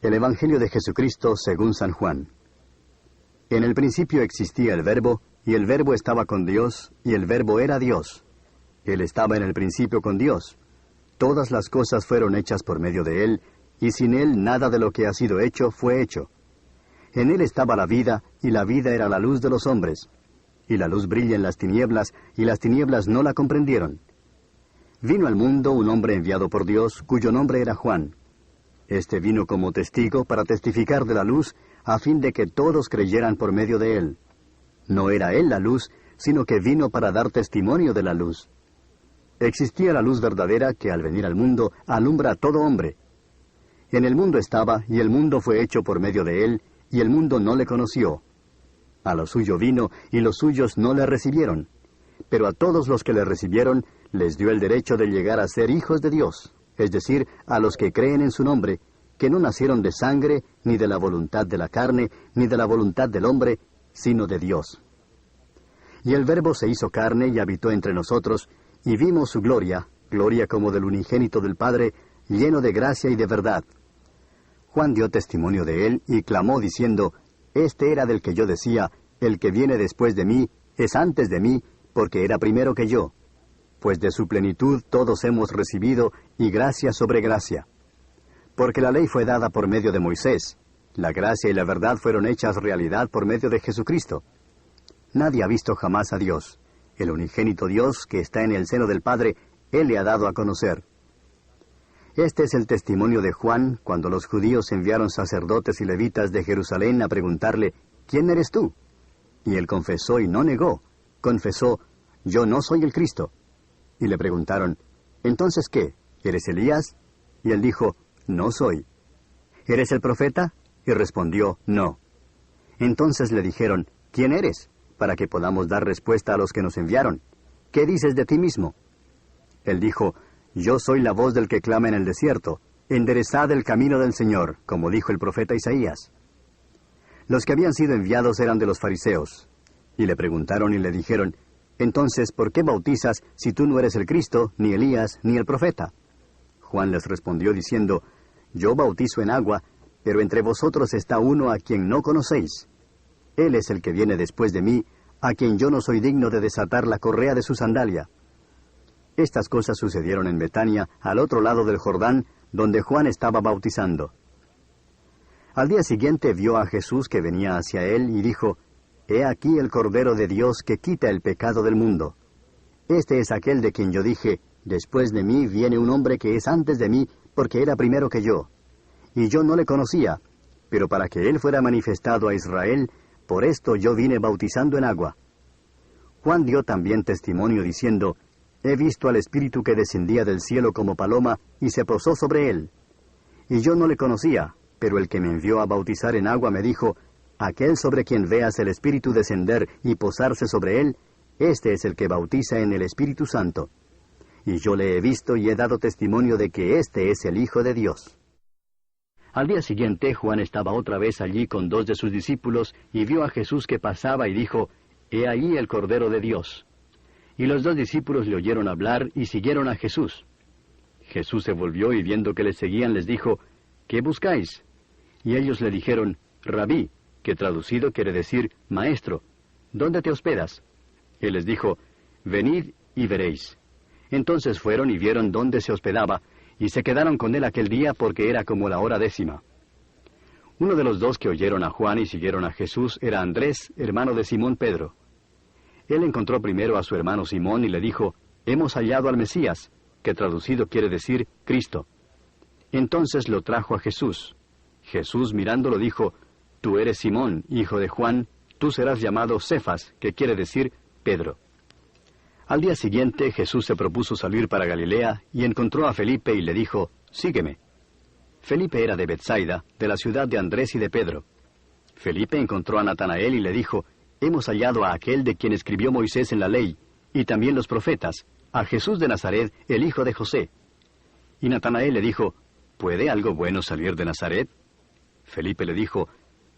El Evangelio de Jesucristo según San Juan. En el principio existía el Verbo, y el Verbo estaba con Dios, y el Verbo era Dios. Él estaba en el principio con Dios. Todas las cosas fueron hechas por medio de Él, y sin Él nada de lo que ha sido hecho fue hecho. En Él estaba la vida, y la vida era la luz de los hombres. Y la luz brilla en las tinieblas, y las tinieblas no la comprendieron. Vino al mundo un hombre enviado por Dios, cuyo nombre era Juan. Este vino como testigo para testificar de la luz, a fin de que todos creyeran por medio de él. No era él la luz, sino que vino para dar testimonio de la luz. Existía la luz verdadera que al venir al mundo alumbra a todo hombre. En el mundo estaba, y el mundo fue hecho por medio de él, y el mundo no le conoció. A lo suyo vino, y los suyos no le recibieron. Pero a todos los que le recibieron, les dio el derecho de llegar a ser hijos de Dios, es decir, a los que creen en su nombre, que no nacieron de sangre, ni de la voluntad de la carne, ni de la voluntad del hombre, sino de Dios. Y el Verbo se hizo carne y habitó entre nosotros, y vimos su gloria, gloria como del unigénito del Padre, lleno de gracia y de verdad. Juan dio testimonio de él y clamó diciendo, Este era del que yo decía, el que viene después de mí, es antes de mí, porque era primero que yo. Pues de su plenitud todos hemos recibido, y gracia sobre gracia. Porque la ley fue dada por medio de Moisés, la gracia y la verdad fueron hechas realidad por medio de Jesucristo. Nadie ha visto jamás a Dios. El unigénito Dios, que está en el seno del Padre, Él le ha dado a conocer. Este es el testimonio de Juan, cuando los judíos enviaron sacerdotes y levitas de Jerusalén a preguntarle, ¿quién eres tú? Y él confesó y no negó. Confesó, yo no soy el Cristo. Y le preguntaron, ¿entonces qué? ¿Eres Elías? Y él dijo, no soy. ¿Eres el profeta? Y respondió, no. Entonces le dijeron, ¿quién eres? Para que podamos dar respuesta a los que nos enviaron. ¿Qué dices de ti mismo? Él dijo, yo soy la voz del que clama en el desierto, enderezad el camino del Señor, como dijo el profeta Isaías. Los que habían sido enviados eran de los fariseos. Y le preguntaron y le dijeron, entonces, ¿por qué bautizas si tú no eres el Cristo, ni Elías, ni el profeta? Juan les respondió diciendo, yo bautizo en agua, pero entre vosotros está uno a quien no conocéis. Él es el que viene después de mí, a quien yo no soy digno de desatar la correa de su sandalia. Estas cosas sucedieron en Betania, al otro lado del Jordán, donde Juan estaba bautizando. Al día siguiente vio a Jesús que venía hacia él y dijo, He aquí el Cordero de Dios que quita el pecado del mundo. Este es aquel de quien yo dije, después de mí viene un hombre que es antes de mí, porque era primero que yo. Y yo no le conocía, pero para que él fuera manifestado a Israel, por esto yo vine bautizando en agua. Juan dio también testimonio diciendo, He visto al Espíritu que descendía del cielo como paloma y se posó sobre él. Y yo no le conocía, pero el que me envió a bautizar en agua me dijo, Aquel sobre quien veas el Espíritu descender y posarse sobre él, este es el que bautiza en el Espíritu Santo. Y yo le he visto y he dado testimonio de que este es el Hijo de Dios. Al día siguiente Juan estaba otra vez allí con 2 de sus discípulos y vio a Jesús que pasaba y dijo, He ahí el Cordero de Dios. Y los 2 discípulos le oyeron hablar y siguieron a Jesús. Jesús se volvió y viendo que le seguían les dijo, ¿qué buscáis? Y ellos le dijeron, Rabí, que traducido quiere decir, Maestro, ¿dónde te hospedas? Él les dijo, Venid y veréis. Entonces fueron y vieron dónde se hospedaba, y se quedaron con él aquel día porque era como la hora 10. Uno de los 2 que oyeron a Juan y siguieron a Jesús era Andrés, hermano de Simón Pedro. Él encontró primero a su hermano Simón y le dijo, Hemos hallado al Mesías, que traducido quiere decir, Cristo. Entonces lo trajo a Jesús. Jesús mirándolo dijo, Tú eres Simón, hijo de Juan, tú serás llamado Cefas, que quiere decir Pedro. Al día siguiente Jesús se propuso salir para Galilea y encontró a Felipe y le dijo, Sígueme. Felipe era de Betsaida, de la ciudad de Andrés y de Pedro. Felipe encontró a Natanael y le dijo, Hemos hallado a aquel de quien escribió Moisés en la ley, y también los profetas, a Jesús de Nazaret, el hijo de José. Y Natanael le dijo, ¿puede algo bueno salir de Nazaret? Felipe le dijo,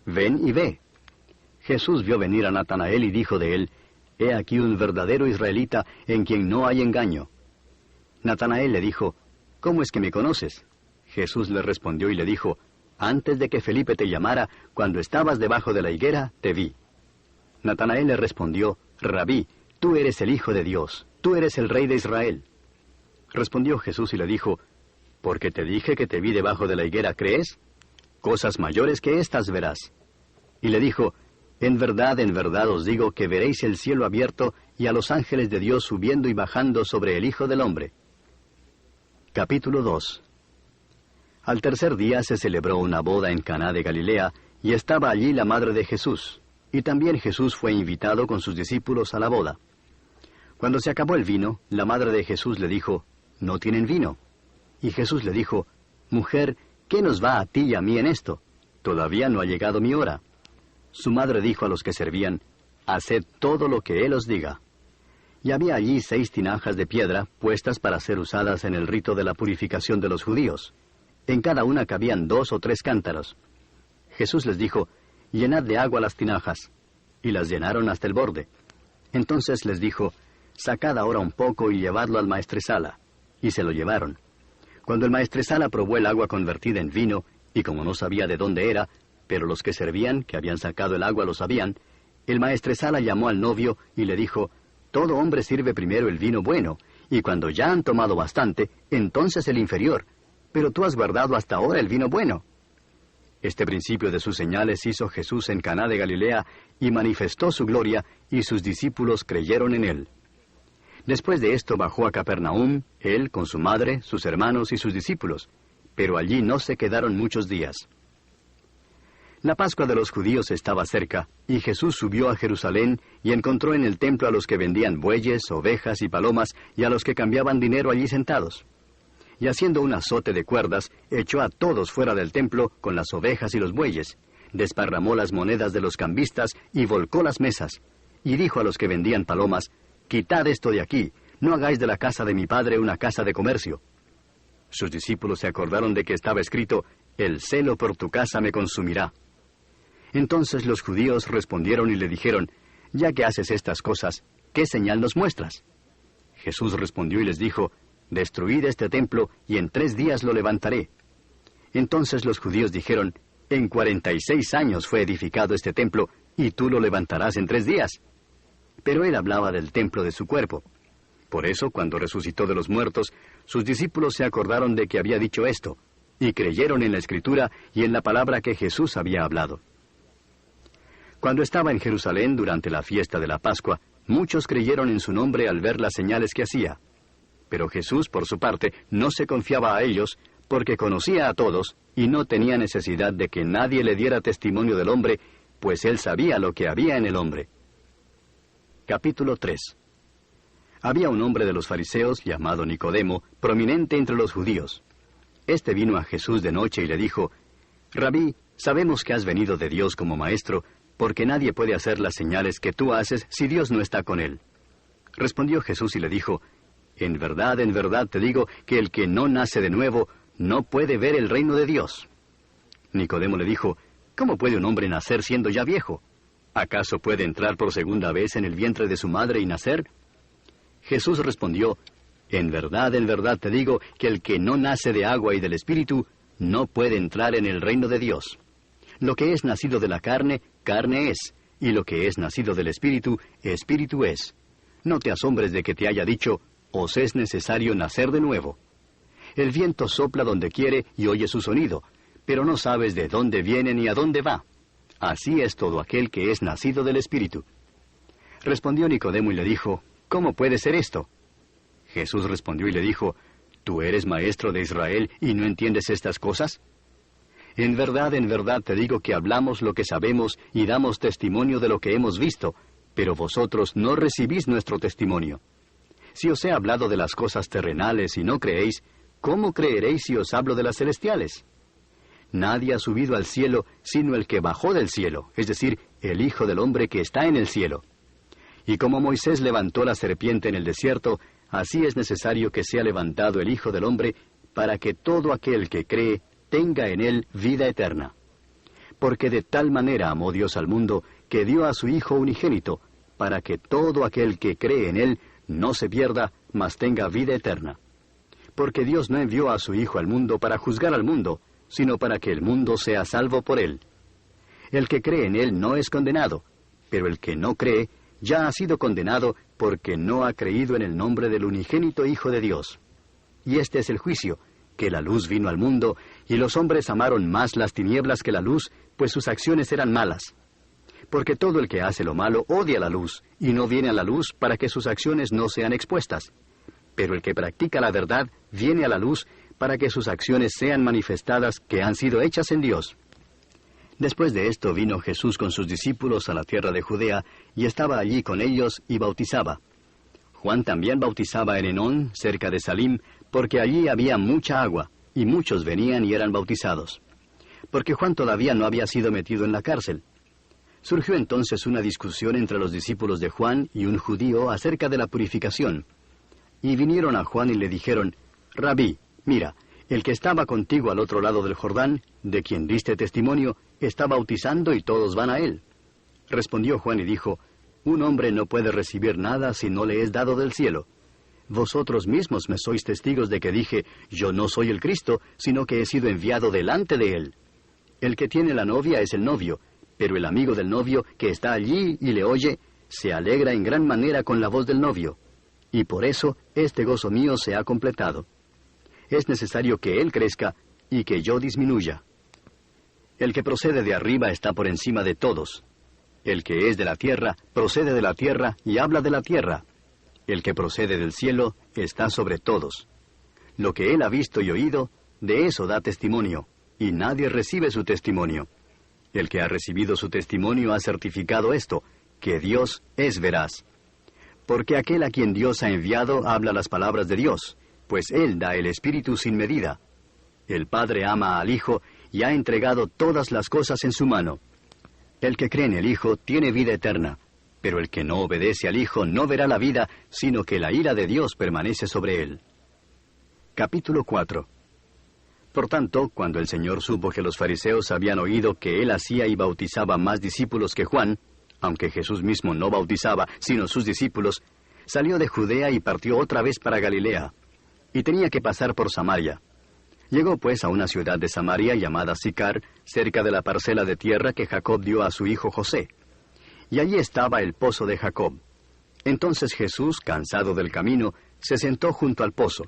Ven y ve. Jesús vio venir a Natanael y dijo de él, He aquí un verdadero israelita en quien no hay engaño. Natanael le dijo, ¿Cómo es que me conoces? Jesús le respondió y le dijo, Antes de que Felipe te llamara, cuando estabas debajo de la higuera, te vi. Natanael le respondió, Rabí, tú eres el Hijo de Dios, tú eres el Rey de Israel. Respondió Jesús y le dijo, porque te dije que te vi debajo de la higuera, ¿crees? Cosas mayores que estas verás. Y le dijo, en verdad os digo que veréis el cielo abierto y a los ángeles de Dios subiendo y bajando sobre el Hijo del Hombre. Capítulo 2. Al tercer día se celebró una boda en Caná de Galilea, y estaba allí la madre de Jesús, y también Jesús fue invitado con sus discípulos a la boda. Cuando se acabó el vino, la madre de Jesús le dijo, ¿no tienen vino? Y Jesús le dijo, Mujer, ¿qué nos va a ti y a mí en esto? Todavía no ha llegado mi hora. Su madre dijo a los que servían, Haced todo lo que Él os diga. Y había allí 6 tinajas de piedra, puestas para ser usadas en el rito de la purificación de los judíos. En cada una cabían 2 o 3 cántaros. Jesús les dijo, Llenad de agua las tinajas. Y las llenaron hasta el borde. Entonces les dijo, Sacad ahora un poco y llevadlo al maestresala. Y se lo llevaron. Cuando el maestresala probó el agua convertida en vino, y como no sabía de dónde era, pero los que servían, que habían sacado el agua, lo sabían, el maestresala llamó al novio y le dijo, Todo hombre sirve primero el vino bueno, y cuando ya han tomado bastante, entonces el inferior, pero tú has guardado hasta ahora el vino bueno. Este principio de sus señales hizo Jesús en Caná de Galilea, y manifestó su gloria, y sus discípulos creyeron en él. Después de esto bajó a Capernaum, él con su madre, sus hermanos y sus discípulos, pero allí no se quedaron muchos días. La Pascua de los judíos estaba cerca, y Jesús subió a Jerusalén y encontró en el templo a los que vendían bueyes, ovejas y palomas, y a los que cambiaban dinero allí sentados. Y haciendo un azote de cuerdas, echó a todos fuera del templo con las ovejas y los bueyes, desparramó las monedas de los cambistas y volcó las mesas, y dijo a los que vendían palomas, Quitad esto de aquí, no hagáis de la casa de mi padre una casa de comercio. Sus discípulos se acordaron de que estaba escrito, El celo por tu casa me consumirá. Entonces los judíos respondieron y le dijeron, Ya que haces estas cosas, ¿qué señal nos muestras? Jesús respondió y les dijo, Destruid este templo, y en 3 días lo levantaré. Entonces los judíos dijeron, En 46 años fue edificado este templo, y tú lo levantarás en 3 días. Pero él hablaba del templo de su cuerpo. Por eso, cuando resucitó de los muertos, sus discípulos se acordaron de que había dicho esto, y creyeron en la Escritura y en la palabra que Jesús había hablado. Cuando estaba en Jerusalén durante la fiesta de la Pascua, muchos creyeron en su nombre al ver las señales que hacía. Pero Jesús, por su parte, no se confiaba a ellos, porque conocía a todos, y no tenía necesidad de que nadie le diera testimonio del hombre, pues él sabía lo que había en el hombre. Capítulo 3. Había un hombre de los fariseos, llamado Nicodemo, prominente entre los judíos. Este vino a Jesús de noche y le dijo, Rabí, sabemos que has venido de Dios como maestro, porque nadie puede hacer las señales que tú haces si Dios no está con él. Respondió Jesús y le dijo, en verdad te digo que el que no nace de nuevo no puede ver el reino de Dios. Nicodemo le dijo, ¿cómo puede un hombre nacer siendo ya viejo? ¿Acaso puede entrar por segunda vez en el vientre de su madre y nacer? Jesús respondió, en verdad te digo que el que no nace de agua y del Espíritu no puede entrar en el reino de Dios. Lo que es nacido de la carne, carne es, y lo que es nacido del Espíritu, Espíritu es. No te asombres de que te haya dicho, os es necesario nacer de nuevo. El viento sopla donde quiere y oye su sonido, pero no sabes de dónde viene ni a dónde va. Así es todo aquel que es nacido del Espíritu. Respondió Nicodemo y le dijo, ¿cómo puede ser esto? Jesús respondió y le dijo, ¿tú eres maestro de Israel y no entiendes estas cosas? En verdad te digo que hablamos lo que sabemos y damos testimonio de lo que hemos visto, pero vosotros no recibís nuestro testimonio. Si os he hablado de las cosas terrenales y no creéis, ¿cómo creeréis si os hablo de las celestiales? Nadie ha subido al cielo sino el que bajó del cielo, es decir, el Hijo del Hombre que está en el cielo. Y como Moisés levantó la serpiente en el desierto, así es necesario que sea levantado el Hijo del Hombre, para que todo aquel que cree tenga en él vida eterna. Porque de tal manera amó Dios al mundo, que dio a su Hijo unigénito, para que todo aquel que cree en él no se pierda, mas tenga vida eterna. Porque Dios no envió a su Hijo al mundo para juzgar al mundo, sino para que el mundo sea salvo por él. El que cree en él no es condenado, pero el que no cree ya ha sido condenado porque no ha creído en el nombre del unigénito Hijo de Dios. Y este es el juicio, que la luz vino al mundo, y los hombres amaron más las tinieblas que la luz, pues sus acciones eran malas. Porque todo el que hace lo malo odia la luz, y no viene a la luz para que sus acciones no sean expuestas. Pero el que practica la verdad viene a la luz para que sus acciones sean manifestadas que han sido hechas en Dios. Después de esto vino Jesús con sus discípulos a la tierra de Judea, y estaba allí con ellos y bautizaba. Juan también bautizaba en Enón, cerca de Salim, porque allí había mucha agua, y muchos venían y eran bautizados. Porque Juan todavía no había sido metido en la cárcel. Surgió entonces una discusión entre los discípulos de Juan y un judío acerca de la purificación. Y vinieron a Juan y le dijeron, Rabí, mira, el que estaba contigo al otro lado del Jordán, de quien diste testimonio, está bautizando y todos van a él. Respondió Juan y dijo, un hombre no puede recibir nada si no le es dado del cielo. Vosotros mismos me sois testigos de que dije, yo no soy el Cristo, sino que he sido enviado delante de él. El que tiene la novia es el novio, pero el amigo del novio que está allí y le oye, se alegra en gran manera con la voz del novio. Y por eso este gozo mío se ha completado. Es necesario que él crezca y que yo disminuya. El que procede de arriba está por encima de todos. El que es de la tierra, procede de la tierra y habla de la tierra. El que procede del cielo está sobre todos. Lo que él ha visto y oído, de eso da testimonio, y nadie recibe su testimonio. El que ha recibido su testimonio ha certificado esto, que Dios es veraz. Porque aquel a quien Dios ha enviado habla las palabras de Dios, pues Él da el Espíritu sin medida. El Padre ama al Hijo y ha entregado todas las cosas en su mano. El que cree en el Hijo tiene vida eterna, pero el que no obedece al Hijo no verá la vida, sino que la ira de Dios permanece sobre él. Capítulo 4. Por tanto, cuando el Señor supo que los fariseos habían oído que Él hacía y bautizaba más discípulos que Juan, aunque Jesús mismo no bautizaba, sino sus discípulos, salió de Judea y partió otra vez para Galilea, y tenía que pasar por Samaria. Llegó pues a una ciudad de Samaria llamada Sicar, cerca de la parcela de tierra que Jacob dio a su hijo José. Y allí estaba el pozo de Jacob. Entonces Jesús, cansado del camino, se sentó junto al pozo.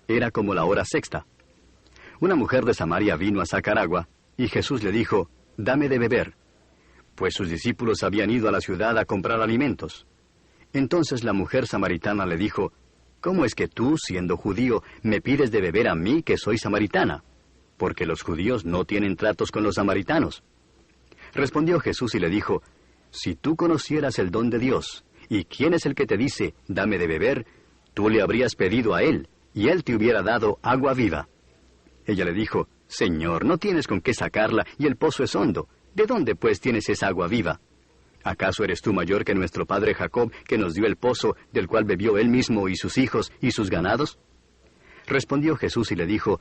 Era como la hora sexta. Una mujer de Samaria vino a sacar agua, y Jesús le dijo, «Dame de beber», pues sus discípulos habían ido a la ciudad a comprar alimentos. Entonces la mujer samaritana le dijo, «¿Cómo es que tú, siendo judío, me pides de beber a mí, que soy samaritana? Porque los judíos no tienen tratos con los samaritanos». Respondió Jesús y le dijo, «Si tú conocieras el don de Dios, y quién es el que te dice, dame de beber, tú le habrías pedido a él, y él te hubiera dado agua viva». Ella le dijo, «Señor, no tienes con qué sacarla, y el pozo es hondo. ¿De dónde, pues, tienes esa agua viva? ¿Acaso eres tú mayor que nuestro padre Jacob, que nos dio el pozo, del cual bebió él mismo y sus hijos y sus ganados?» Respondió Jesús y le dijo,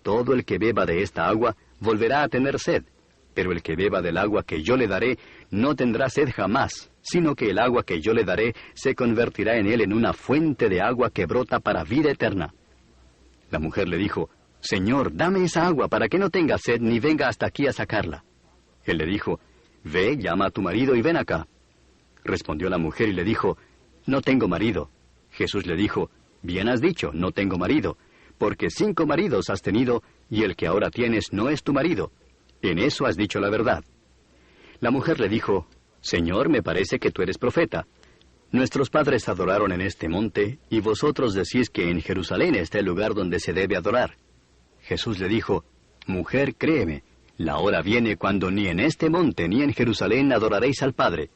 «Todo el que beba de esta agua volverá a tener sed, pero el que beba del agua que yo le daré no tendrá sed jamás, sino que el agua que yo le daré se convertirá en él en una fuente de agua que brota para vida eterna». La mujer le dijo, «Señor, dame esa agua para que no tenga sed ni venga hasta aquí a sacarla». Él le dijo, «Ve, llama a tu marido y ven acá». Respondió la mujer y le dijo, «No tengo marido». Jesús le dijo, «Bien has dicho, no tengo marido, porque 5 maridos has tenido, y el que ahora tienes no es tu marido. En eso has dicho la verdad». La mujer le dijo, «Señor, me parece que tú eres profeta. Nuestros padres adoraron en este monte, y vosotros decís que en Jerusalén está el lugar donde se debe adorar». Jesús le dijo, «Mujer, créeme, la hora viene cuando ni en este monte ni en Jerusalén adoraréis al Padre.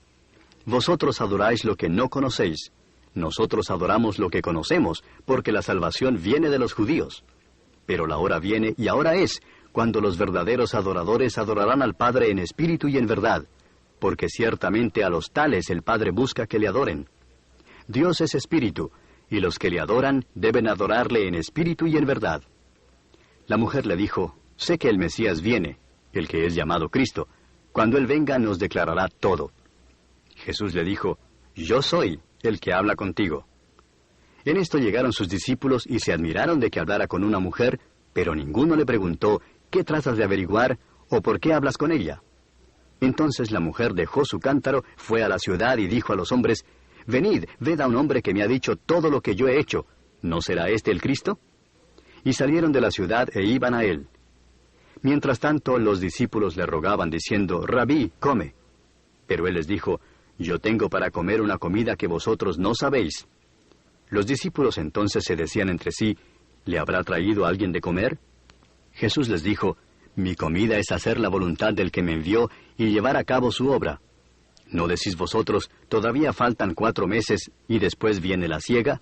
Vosotros adoráis lo que no conocéis. Nosotros adoramos lo que conocemos, porque la salvación viene de los judíos. Pero la hora viene, y ahora es, cuando los verdaderos adoradores adorarán al Padre en espíritu y en verdad, porque ciertamente a los tales el Padre busca que le adoren. Dios es espíritu, y los que le adoran deben adorarle en espíritu y en verdad». La mujer le dijo, «Sé que el Mesías viene, el que es llamado Cristo. Cuando Él venga nos declarará todo». Jesús le dijo, «Yo soy el que habla contigo». En esto llegaron sus discípulos y se admiraron de que hablara con una mujer, pero ninguno le preguntó, ¿qué tratas de averiguar o por qué hablas con ella? Entonces la mujer dejó su cántaro, fue a la ciudad y dijo a los hombres, venid, ved a un hombre que me ha dicho todo lo que yo he hecho. ¿No será este el Cristo? Y salieron de la ciudad e iban a él. Mientras tanto, los discípulos le rogaban, diciendo, Rabí, come. Pero él les dijo, yo tengo para comer una comida que vosotros no sabéis. Los discípulos entonces se decían entre sí, ¿le habrá traído alguien de comer? Jesús les dijo, mi comida es hacer la voluntad del que me envió y llevar a cabo su obra. ¿No decís vosotros, todavía faltan 4 meses y después viene la siega?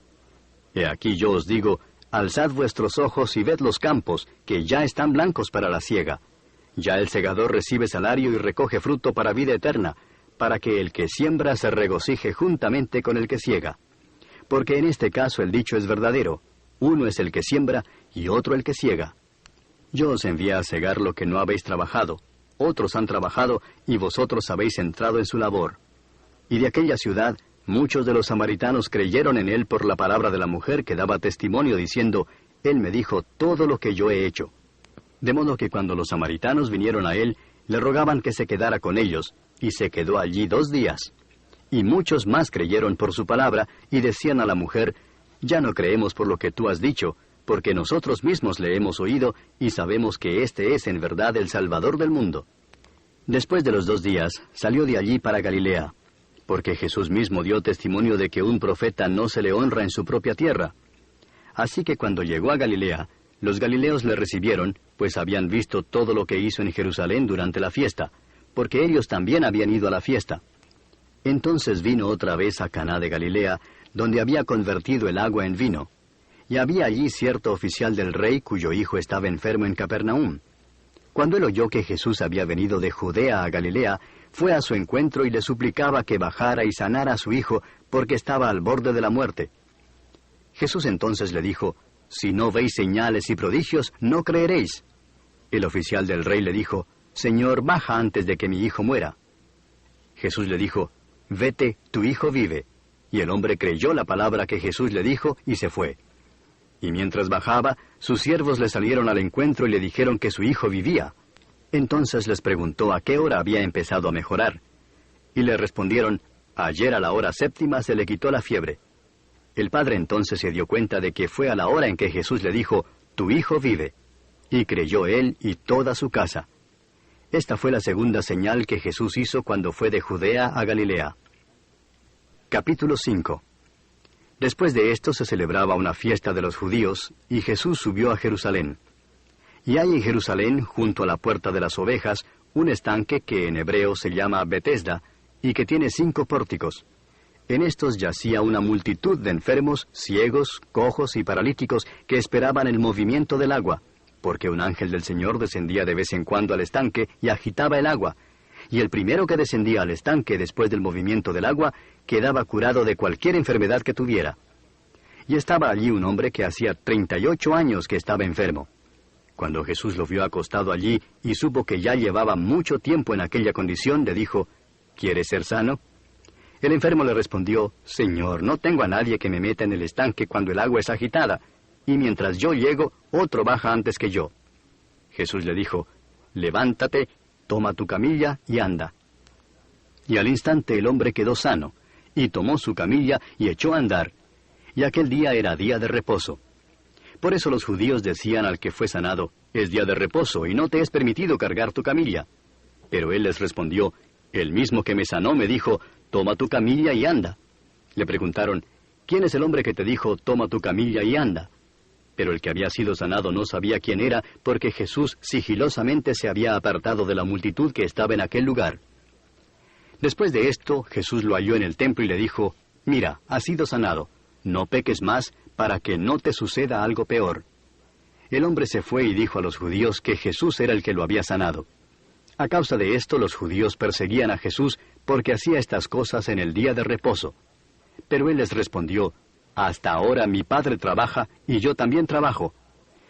He aquí yo os digo, alzad vuestros ojos y ved los campos, que ya están blancos para la siega. Ya el segador recibe salario y recoge fruto para vida eterna, para que el que siembra se regocije juntamente con el que siega. Porque en este caso el dicho es verdadero, uno es el que siembra y otro el que siega. Yo os envié a segar lo que no habéis trabajado, otros han trabajado y vosotros habéis entrado en su labor. Y de aquella ciudad, muchos de los samaritanos creyeron en él por la palabra de la mujer que daba testimonio diciendo, él me dijo todo lo que yo he hecho. De modo que cuando los samaritanos vinieron a él, le rogaban que se quedara con ellos, y se quedó allí 2 días. Y muchos más creyeron por su palabra, y decían a la mujer, ya no creemos por lo que tú has dicho, porque nosotros mismos le hemos oído, y sabemos que este es en verdad el Salvador del mundo. Después de los 2 días, salió de allí para Galilea, porque Jesús mismo dio testimonio de que un profeta no se le honra en su propia tierra. Así que cuando llegó a Galilea, los galileos le recibieron, pues habían visto todo lo que hizo en Jerusalén durante la fiesta, porque ellos también habían ido a la fiesta. Entonces vino otra vez a Caná de Galilea, donde había convertido el agua en vino. Y había allí cierto oficial del rey cuyo hijo estaba enfermo en Capernaum. Cuando él oyó que Jesús había venido de Judea a Galilea, fue a su encuentro y le suplicaba que bajara y sanara a su hijo, porque estaba al borde de la muerte. Jesús entonces le dijo, si no veis señales y prodigios, no creeréis. El oficial del rey le dijo, Señor, baja antes de que mi hijo muera. Jesús le dijo, vete, tu hijo vive. Y el hombre creyó la palabra que Jesús le dijo y se fue. Y mientras bajaba, sus siervos le salieron al encuentro y le dijeron que su hijo vivía. Entonces les preguntó a qué hora había empezado a mejorar. Y le respondieron, ayer a la hora 7ª se le quitó la fiebre. El padre entonces se dio cuenta de que fue a la hora en que Jesús le dijo, tu hijo vive. Y creyó él y toda su casa. Esta fue la segunda señal que Jesús hizo cuando fue de Judea a Galilea. Capítulo 5. Después de esto se celebraba una fiesta de los judíos, y Jesús subió a Jerusalén. Y hay en Jerusalén, junto a la puerta de las ovejas, un estanque que en hebreo se llama Betesda, y que tiene 5 pórticos. En estos yacía una multitud de enfermos, ciegos, cojos y paralíticos que esperaban el movimiento del agua, porque un ángel del Señor descendía de vez en cuando al estanque y agitaba el agua, y el primero que descendía al estanque después del movimiento del agua quedaba curado de cualquier enfermedad que tuviera. Y estaba allí un hombre que hacía 38 años que estaba enfermo. Cuando Jesús lo vio acostado allí y supo que ya llevaba mucho tiempo en aquella condición, le dijo, ¿quieres ser sano? El enfermo le respondió, Señor, no tengo a nadie que me meta en el estanque cuando el agua es agitada, y mientras yo llego, otro baja antes que yo. Jesús le dijo, levántate, toma tu camilla y anda. Y al instante el hombre quedó sano, y tomó su camilla y echó a andar. Y aquel día era día de reposo. Por eso los judíos decían al que fue sanado, es día de reposo, y no te es permitido cargar tu camilla. Pero él les respondió, el mismo que me sanó me dijo, toma tu camilla y anda. Le preguntaron, ¿quién es el hombre que te dijo, toma tu camilla y anda? Pero el que había sido sanado no sabía quién era, porque Jesús sigilosamente se había apartado de la multitud que estaba en aquel lugar. Después de esto, Jesús lo halló en el templo y le dijo, mira, has sido sanado, no peques más, para que no te suceda algo peor. El hombre se fue y dijo a los judíos que Jesús era el que lo había sanado. A causa de esto, los judíos perseguían a Jesús porque hacía estas cosas en el día de reposo. Pero él les respondió, hasta ahora mi Padre trabaja y yo también trabajo.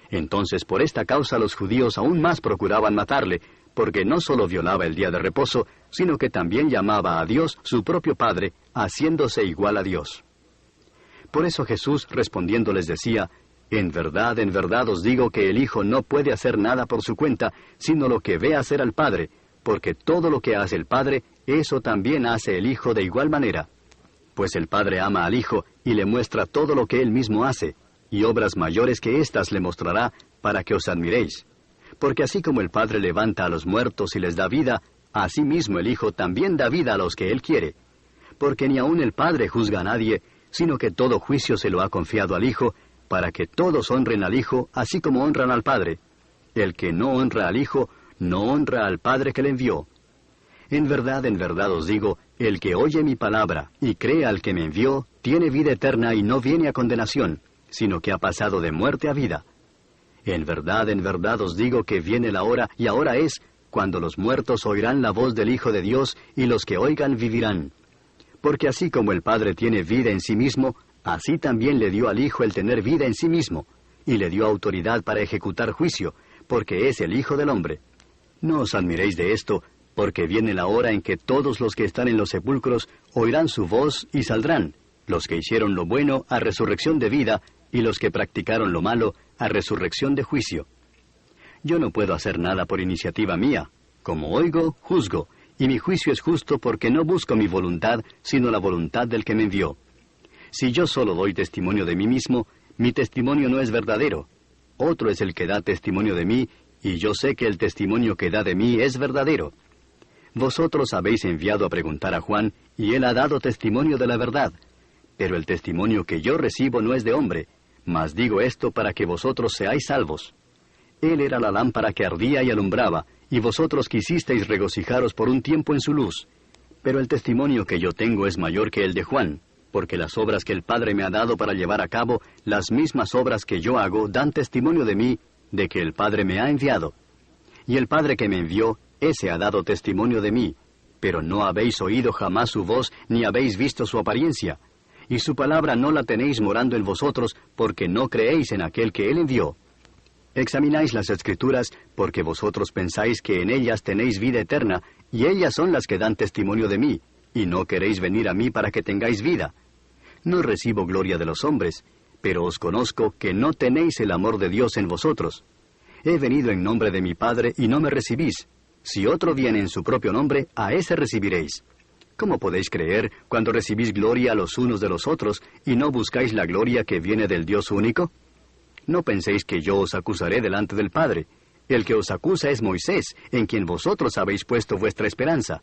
Entonces por esta causa los judíos aún más procuraban matarle, porque no solo violaba el día de reposo, sino que también llamaba a Dios su propio Padre, haciéndose igual a Dios. Por eso Jesús respondiendo les decía, en verdad os digo que el Hijo no puede hacer nada por su cuenta, sino lo que ve hacer al Padre, porque todo lo que hace el Padre, eso también hace el Hijo de igual manera. Pues el Padre ama al Hijo y le muestra todo lo que Él mismo hace, y obras mayores que éstas le mostrará, para que os admiréis. Porque así como el Padre levanta a los muertos y les da vida, así mismo el Hijo también da vida a los que Él quiere. Porque ni aun el Padre juzga a nadie, sino que todo juicio se lo ha confiado al Hijo, para que todos honren al Hijo, así como honran al Padre. El que no honra al Hijo, no honra al Padre que le envió. En verdad os digo, el que oye mi palabra y cree al que me envió, tiene vida eterna y no viene a condenación, sino que ha pasado de muerte a vida. En verdad os digo que viene la hora, y ahora es, cuando los muertos oirán la voz del Hijo de Dios, y los que oigan vivirán. Porque así como el Padre tiene vida en sí mismo, así también le dio al Hijo el tener vida en sí mismo, y le dio autoridad para ejecutar juicio, porque es el Hijo del Hombre. No os admiréis de esto, porque viene la hora en que todos los que están en los sepulcros oirán su voz y saldrán, los que hicieron lo bueno a resurrección de vida, y los que practicaron lo malo a resurrección de juicio. Yo no puedo hacer nada por iniciativa mía. Como oigo, juzgo, y mi juicio es justo porque no busco mi voluntad, sino la voluntad del que me envió. Si yo solo doy testimonio de mí mismo, mi testimonio no es verdadero. Otro es el que da testimonio de mí, y yo sé que el testimonio que da de mí es verdadero. Vosotros habéis enviado a preguntar a Juan, y él ha dado testimonio de la verdad. Pero el testimonio que yo recibo no es de hombre, mas digo esto para que vosotros seáis salvos. Él era la lámpara que ardía y alumbraba, y vosotros quisisteis regocijaros por un tiempo en su luz. Pero el testimonio que yo tengo es mayor que el de Juan, porque las obras que el Padre me ha dado para llevar a cabo, las mismas obras que yo hago, dan testimonio de mí, de que el Padre me ha enviado. Y el Padre que me envió, ese ha dado testimonio de mí, pero no habéis oído jamás su voz, ni habéis visto su apariencia. Y su palabra no la tenéis morando en vosotros, porque no creéis en aquel que él envió. Examináis las Escrituras, porque vosotros pensáis que en ellas tenéis vida eterna, y ellas son las que dan testimonio de mí, y no queréis venir a mí para que tengáis vida. No recibo gloria de los hombres, pero os conozco que no tenéis el amor de Dios en vosotros. He venido en nombre de mi Padre, y no me recibís. Si otro viene en su propio nombre, a ese recibiréis. ¿Cómo podéis creer cuando recibís gloria los unos de los otros, y no buscáis la gloria que viene del Dios único? No penséis que yo os acusaré delante del Padre. El que os acusa es Moisés, en quien vosotros habéis puesto vuestra esperanza.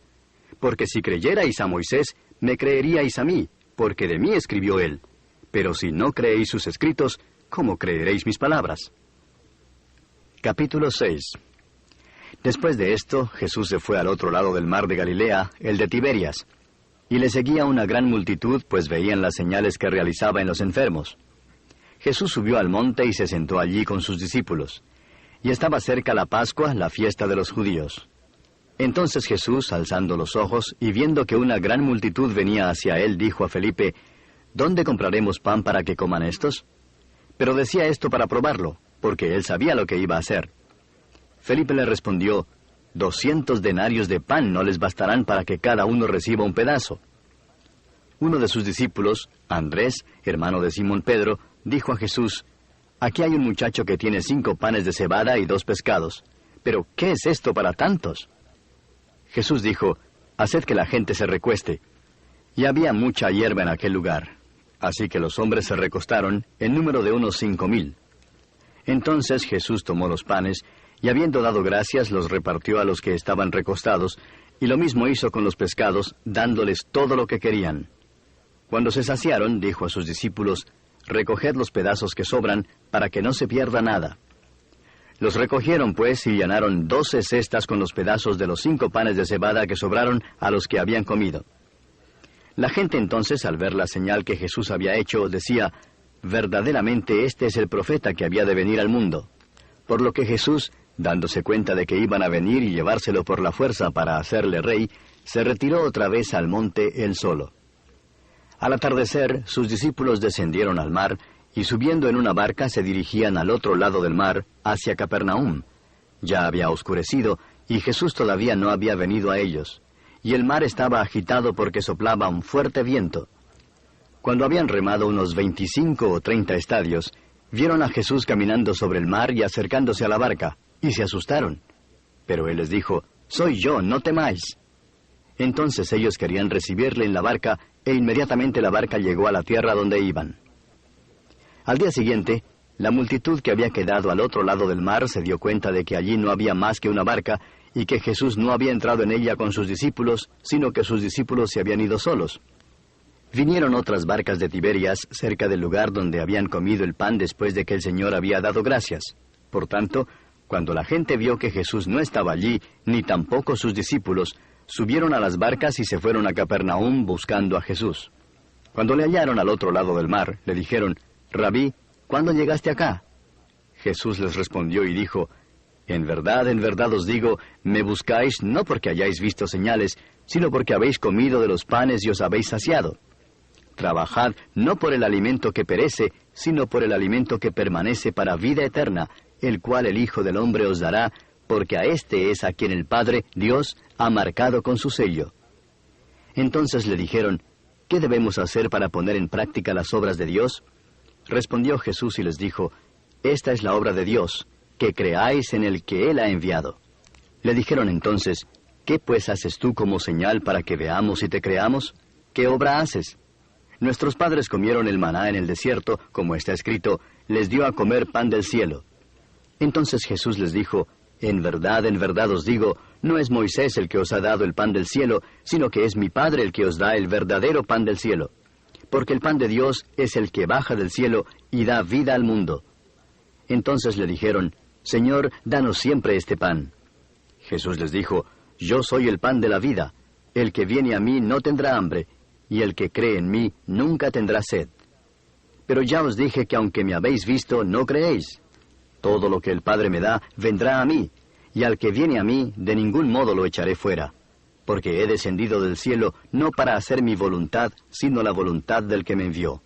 Porque si creyerais a Moisés, me creeríais a mí, porque de mí escribió él. Pero si no creéis sus escritos, ¿cómo creeréis mis palabras? Capítulo 6. Después de esto, Jesús se fue al otro lado del mar de Galilea, el de Tiberias. Y le seguía una gran multitud, pues veían las señales que realizaba en los enfermos. Jesús subió al monte y se sentó allí con sus discípulos. Y estaba cerca la Pascua, la fiesta de los judíos. Entonces Jesús, alzando los ojos y viendo que una gran multitud venía hacia él, dijo a Felipe, ¿dónde compraremos pan para que coman estos? Pero decía esto para probarlo, porque él sabía lo que iba a hacer. Felipe le respondió, 200 denarios de pan no les bastarán para que cada uno reciba un pedazo. Uno de sus discípulos, Andrés, hermano de Simón Pedro, dijo a Jesús, aquí hay un muchacho que tiene 5 panes de cebada y 2 pescados. ¿Pero qué es esto para tantos? Jesús dijo, haced que la gente se recueste. Y había mucha hierba en aquel lugar. Así que los hombres se recostaron, en número de unos 5,000. Entonces Jesús tomó los panes, y habiendo dado gracias, los repartió a los que estaban recostados, y lo mismo hizo con los pescados, dándoles todo lo que querían. Cuando se saciaron, dijo a sus discípulos, recoged los pedazos que sobran, para que no se pierda nada. Los recogieron, pues, y llenaron 12 cestas con los pedazos de los 5 panes de cebada que sobraron a los que habían comido. La gente entonces, al ver la señal que Jesús había hecho, decía, verdaderamente este es el profeta que había de venir al mundo. Por lo que Jesús, dándose cuenta de que iban a venir y llevárselo por la fuerza para hacerle rey, se retiró otra vez al monte él solo. Al atardecer, sus discípulos descendieron al mar, y subiendo en una barca se dirigían al otro lado del mar, hacia Capernaum. Ya había oscurecido, y Jesús todavía no había venido a ellos, y el mar estaba agitado porque soplaba un fuerte viento. Cuando habían remado unos 25 o 30 estadios, Vieron a Jesús caminando sobre el mar y acercándose a la barca, y se asustaron. Pero él les dijo, «Soy yo, no temáis». Entonces ellos querían recibirle en la barca, e inmediatamente la barca llegó a la tierra donde iban. Al día siguiente, la multitud que había quedado al otro lado del mar se dio cuenta de que allí no había más que una barca, y que Jesús no había entrado en ella con sus discípulos, sino que sus discípulos se habían ido solos. Vinieron otras barcas de Tiberias cerca del lugar donde habían comido el pan después de que el Señor había dado gracias. Por tanto, cuando la gente vio que Jesús no estaba allí, ni tampoco sus discípulos, subieron a las barcas y se fueron a Capernaum buscando a Jesús. Cuando le hallaron al otro lado del mar, le dijeron, «Rabí, ¿cuándo llegaste acá?» Jesús les respondió y dijo, en verdad os digo, me buscáis no porque hayáis visto señales, sino porque habéis comido de los panes y os habéis saciado. Trabajad no por el alimento que perece, sino por el alimento que permanece para vida eterna, el cual el Hijo del Hombre os dará, porque a éste es a quien el Padre, Dios, ha marcado con su sello. Entonces le dijeron, ¿qué debemos hacer para poner en práctica las obras de Dios? Respondió Jesús y les dijo, esta es la obra de Dios, que creáis en el que Él ha enviado. Le dijeron entonces, ¿qué pues haces tú como señal para que veamos y te creamos? ¿Qué obra haces? Nuestros padres comieron el maná en el desierto, como está escrito, les dio a comer pan del cielo. Entonces Jesús les dijo, en verdad os digo, no es Moisés el que os ha dado el pan del cielo, sino que es mi Padre el que os da el verdadero pan del cielo. Porque el pan de Dios es el que baja del cielo y da vida al mundo. Entonces le dijeron, Señor, danos siempre este pan. Jesús les dijo, yo soy el pan de la vida. El que viene a mí no tendrá hambre, y el que cree en mí nunca tendrá sed. Pero ya os dije que aunque me habéis visto, no creéis. Todo lo que el Padre me da, vendrá a mí, y al que viene a mí, de ningún modo lo echaré fuera. Porque he descendido del cielo, no para hacer mi voluntad, sino la voluntad del que me envió.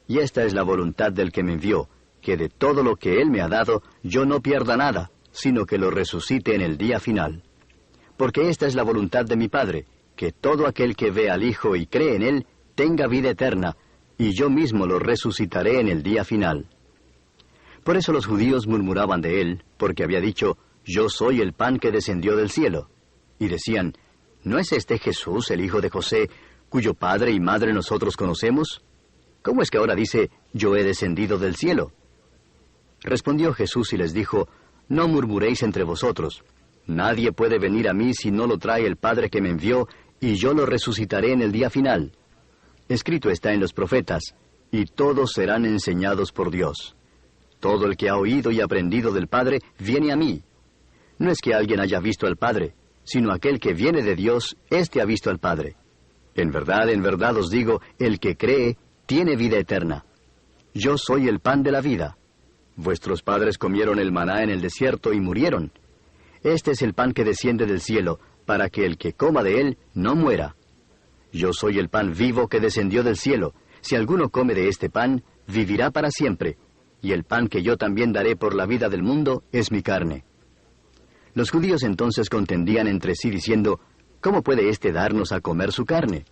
Y esta es la voluntad del que me envió, que de todo lo que Él me ha dado, yo no pierda nada, sino que lo resucite en el día final. Porque esta es la voluntad de mi Padre, que todo aquel que ve al Hijo y cree en Él, tenga vida eterna, y yo mismo lo resucitaré en el día final. Por eso los judíos murmuraban de Él, porque había dicho, yo soy el pan que descendió del cielo. Y decían, ¿no es este Jesús, el hijo de José, cuyo padre y madre nosotros conocemos? ¿Cómo es que ahora dice, yo he descendido del cielo? Respondió Jesús y les dijo, no murmuréis entre vosotros. Nadie puede venir a mí si no lo trae el Padre que me envió, y yo lo resucitaré en el día final. Escrito está en los profetas, y todos serán enseñados por Dios. Todo el que ha oído y aprendido del Padre, viene a mí. No es que alguien haya visto al Padre, sino aquel que viene de Dios, éste ha visto al Padre. En verdad os digo, el que cree, tiene vida eterna. Yo soy el pan de la vida. Vuestros padres comieron el maná en el desierto y murieron. Este es el pan que desciende del cielo, para que el que coma de él no muera. Yo soy el pan vivo que descendió del cielo. Si alguno come de este pan, vivirá para siempre. Y el pan que yo también daré por la vida del mundo es mi carne. Los judíos entonces contendían entre sí diciendo, ¿cómo puede éste darnos a comer su carne?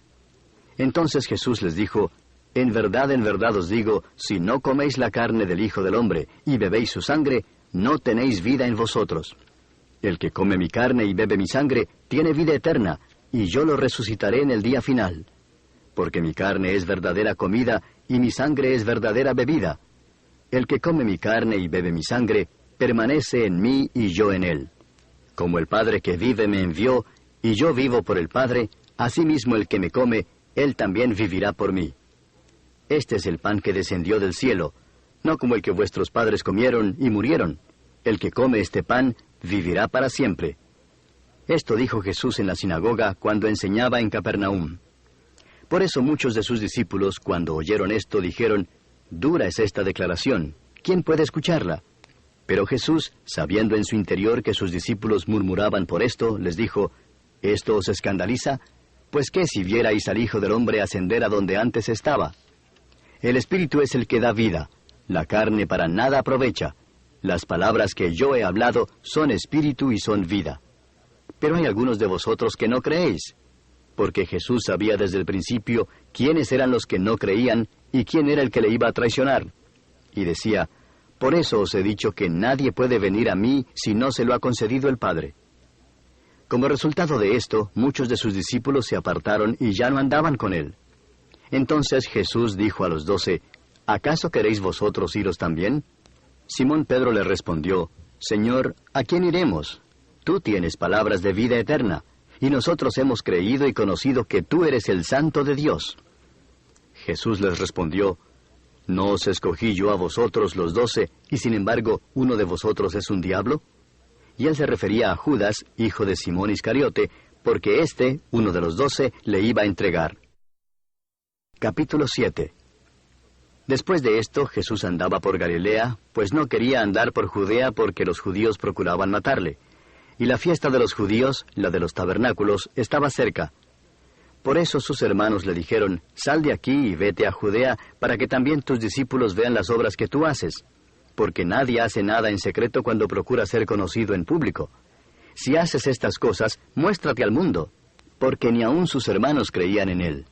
Entonces Jesús les dijo, en verdad os digo, si no coméis la carne del Hijo del Hombre y bebéis su sangre, no tenéis vida en vosotros. El que come mi carne y bebe mi sangre, tiene vida eterna, y yo lo resucitaré en el día final. Porque mi carne es verdadera comida, y mi sangre es verdadera bebida. El que come mi carne y bebe mi sangre, permanece en mí y yo en él. Como el Padre que vive me envió, y yo vivo por el Padre, asimismo el que me come, él también vivirá por mí. Este es el pan que descendió del cielo, no como el que vuestros padres comieron y murieron. El que come este pan, vivirá para siempre. Esto dijo Jesús en la sinagoga cuando enseñaba en Capernaum. Por eso muchos de sus discípulos, cuando oyeron esto, dijeron, dura es esta declaración, ¿quién puede escucharla? Pero Jesús, sabiendo en su interior que sus discípulos murmuraban por esto, les dijo, ¿esto os escandaliza? Pues qué si vierais al Hijo del Hombre ascender a donde antes estaba. El Espíritu es el que da vida, la carne para nada aprovecha. Las palabras que yo he hablado son espíritu y son vida. Pero hay algunos de vosotros que no creéis, porque Jesús sabía desde el principio quiénes eran los que no creían y quién era el que le iba a traicionar. Y decía, Por eso os he dicho que nadie puede venir a mí si no se lo ha concedido el Padre. Como resultado de esto, muchos de sus discípulos se apartaron y ya no andaban con él. Entonces Jesús dijo a los 12, ¿acaso queréis vosotros iros también? Simón Pedro le respondió, Señor, ¿a quién iremos? Tú tienes palabras de vida eterna, y nosotros hemos creído y conocido que tú eres el Santo de Dios. Jesús les respondió, ¿no os escogí yo a vosotros los 12, y sin embargo uno de vosotros es un diablo? Y él se refería a Judas, hijo de Simón Iscariote, porque éste, uno de los 12, le iba a entregar. Capítulo 7. Después de esto, Jesús andaba por Galilea, pues no quería andar por Judea porque los judíos procuraban matarle. Y la fiesta de los judíos, la de los tabernáculos, estaba cerca. Por eso sus hermanos le dijeron, sal de aquí y vete a Judea, para que también tus discípulos vean las obras que tú haces. Porque nadie hace nada en secreto cuando procura ser conocido en público. Si haces estas cosas, muéstrate al mundo, porque ni aun sus hermanos creían en él.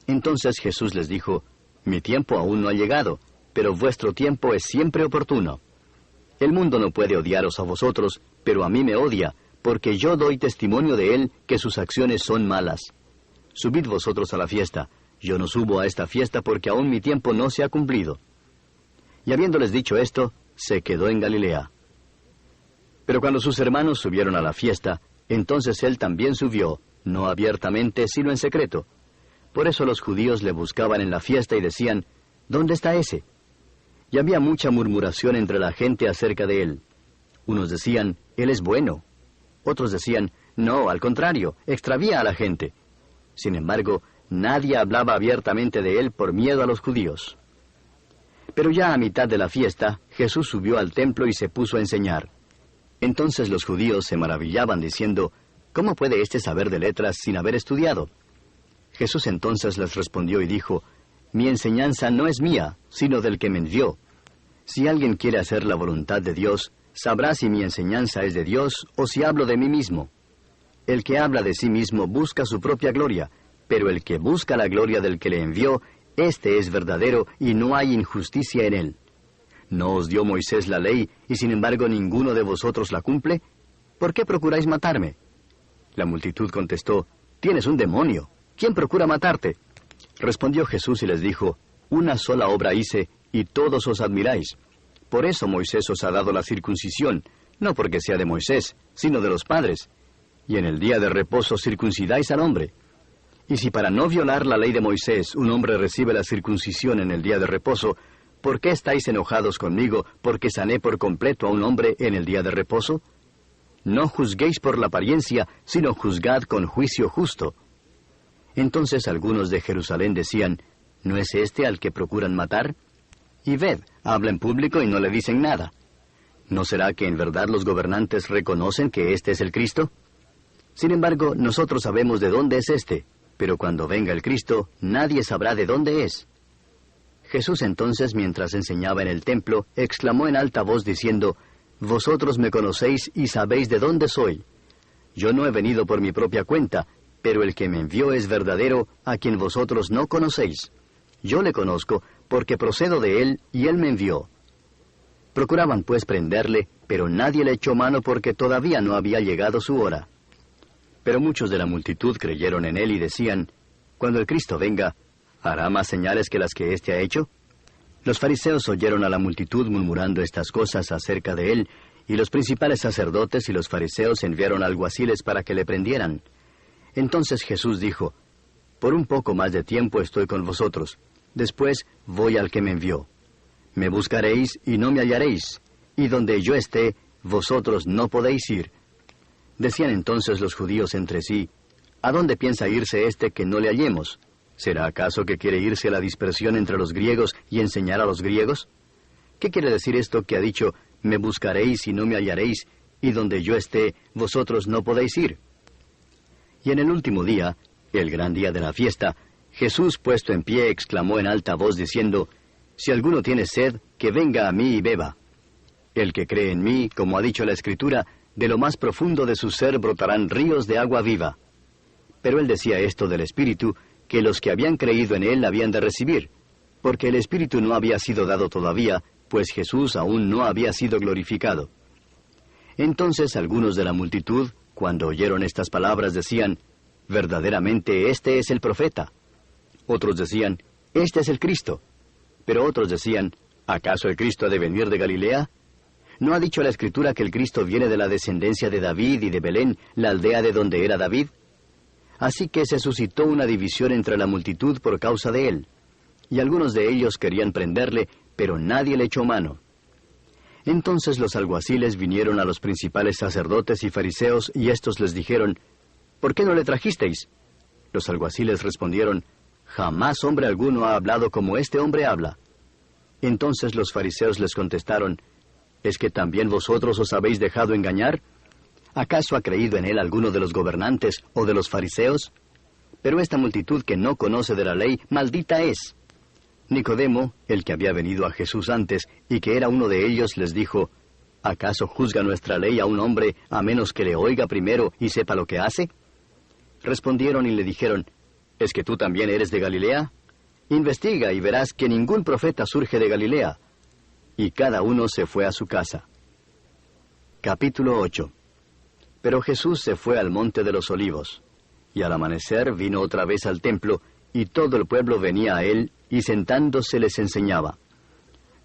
Entonces Jesús les dijo, mi tiempo aún no ha llegado, pero vuestro tiempo es siempre oportuno. El mundo no puede odiaros a vosotros, pero a mí me odia, porque yo doy testimonio de él que sus acciones son malas. Subid vosotros a la fiesta. Yo no subo a esta fiesta porque aún mi tiempo no se ha cumplido. Y habiéndoles dicho esto, se quedó en Galilea. Pero cuando sus hermanos subieron a la fiesta, entonces él también subió, no abiertamente, sino en secreto. Por eso los judíos le buscaban en la fiesta y decían, ¿dónde está ese? Y había mucha murmuración entre la gente acerca de él. Unos decían, él es bueno. Otros decían, no, al contrario, extravía a la gente. Sin embargo, nadie hablaba abiertamente de él por miedo a los judíos. Pero ya a mitad de la fiesta, Jesús subió al templo y se puso a enseñar. Entonces los judíos se maravillaban diciendo, ¿cómo puede éste saber de letras sin haber estudiado? Jesús entonces les respondió y dijo, mi enseñanza no es mía, sino del que me envió. Si alguien quiere hacer la voluntad de Dios, sabrá si mi enseñanza es de Dios o si hablo de mí mismo. El que habla de sí mismo busca su propia gloria, pero el que busca la gloria del que le envió, éste es verdadero y no hay injusticia en él. ¿No os dio Moisés la ley y sin embargo ninguno de vosotros la cumple? ¿Por qué procuráis matarme? La multitud contestó, tienes un demonio. ¿Quién procura matarte? Respondió Jesús y les dijo, una sola obra hice, y todos os admiráis. Por eso Moisés os ha dado la circuncisión, no porque sea de Moisés, sino de los padres. Y en el día de reposo circuncidáis al hombre. Y si para no violar la ley de Moisés un hombre recibe la circuncisión en el día de reposo, ¿por qué estáis enojados conmigo porque sané por completo a un hombre en el día de reposo? No juzguéis por la apariencia, sino juzgad con juicio justo. Entonces algunos de Jerusalén decían, ¿no es este al que procuran matar? Y ved, habla en público y no le dicen nada. ¿No será que en verdad los gobernantes reconocen que este es el Cristo? Sin embargo, nosotros sabemos de dónde es este, pero cuando venga el Cristo, nadie sabrá de dónde es. Jesús entonces, mientras enseñaba en el templo, exclamó en alta voz diciendo, vosotros me conocéis y sabéis de dónde soy. Yo no he venido por mi propia cuenta, pero el que me envió es verdadero, a quien vosotros no conocéis. Yo le conozco, porque procedo de él, y él me envió. Procuraban pues prenderle, pero nadie le echó mano porque todavía no había llegado su hora. Pero muchos de la multitud creyeron en él y decían, cuando el Cristo venga, ¿hará más señales que las que éste ha hecho? Los fariseos oyeron a la multitud murmurando estas cosas acerca de él, y los principales sacerdotes y los fariseos enviaron alguaciles para que le prendieran. Entonces Jesús dijo, por un poco más de tiempo estoy con vosotros, después voy al que me envió. Me buscaréis y no me hallaréis, y donde yo esté, vosotros no podéis ir. Decían entonces los judíos entre sí, ¿a dónde piensa irse este que no le hallemos? ¿Será acaso que quiere irse a la dispersión entre los griegos y enseñar a los griegos? ¿Qué quiere decir esto que ha dicho, me buscaréis y no me hallaréis, y donde yo esté, vosotros no podéis ir? Y en el último día, el gran día de la fiesta, Jesús puesto en pie exclamó en alta voz diciendo, si alguno tiene sed, que venga a mí y beba. El que cree en mí, como ha dicho la Escritura, de lo más profundo de su ser brotarán ríos de agua viva. Pero él decía esto del Espíritu, que los que habían creído en él habían de recibir, porque el Espíritu no había sido dado todavía, pues Jesús aún no había sido glorificado. Entonces algunos de la multitud, cuando oyeron estas palabras, decían, «Verdaderamente este es el profeta». Otros decían, «Este es el Cristo». Pero otros decían, «¿Acaso el Cristo ha de venir de Galilea? ¿No ha dicho la Escritura que el Cristo viene de la descendencia de David y de Belén, la aldea de donde era David?» Así que se suscitó una división entre la multitud por causa de él. Y algunos de ellos querían prenderle, pero nadie le echó mano. Entonces los alguaciles vinieron a los principales sacerdotes y fariseos, y éstos les dijeron, «¿Por qué no le trajisteis?» Los alguaciles respondieron, «Jamás hombre alguno ha hablado como este hombre habla». Entonces los fariseos les contestaron, «¿Es que también vosotros os habéis dejado engañar? ¿Acaso ha creído en él alguno de los gobernantes o de los fariseos? Pero esta multitud que no conoce de la ley, maldita es». Nicodemo, el que había venido a Jesús antes y que era uno de ellos, les dijo, «¿Acaso juzga nuestra ley a un hombre a menos que le oiga primero y sepa lo que hace?» Respondieron y le dijeron, «¿Es que tú también eres de Galilea? Investiga y verás que ningún profeta surge de Galilea». Y cada uno se fue a su casa. Capítulo 8. Pero Jesús se fue al monte de los Olivos, y al amanecer vino otra vez al templo, y todo el pueblo venía a él, y sentándose les enseñaba.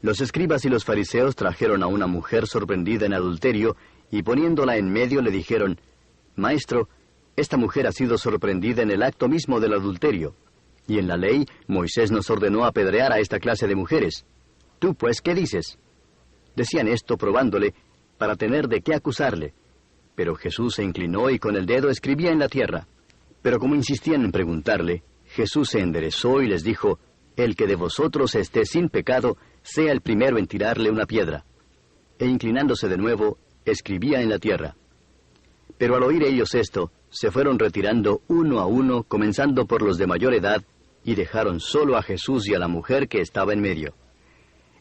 Los escribas y los fariseos trajeron a una mujer sorprendida en adulterio, y poniéndola en medio le dijeron, «Maestro, esta mujer ha sido sorprendida en el acto mismo del adulterio, y en la ley Moisés nos ordenó apedrear a esta clase de mujeres. ¿Tú, pues, qué dices?» Decían esto probándole, para tener de qué acusarle. Pero Jesús se inclinó y con el dedo escribía en la tierra. Pero como insistían en preguntarle, Jesús se enderezó y les dijo, «El que de vosotros esté sin pecado, sea el primero en tirarle una piedra». E inclinándose de nuevo, escribía en la tierra. Pero al oír ellos esto, se fueron retirando uno a uno, comenzando por los de mayor edad, y dejaron solo a Jesús y a la mujer que estaba en medio.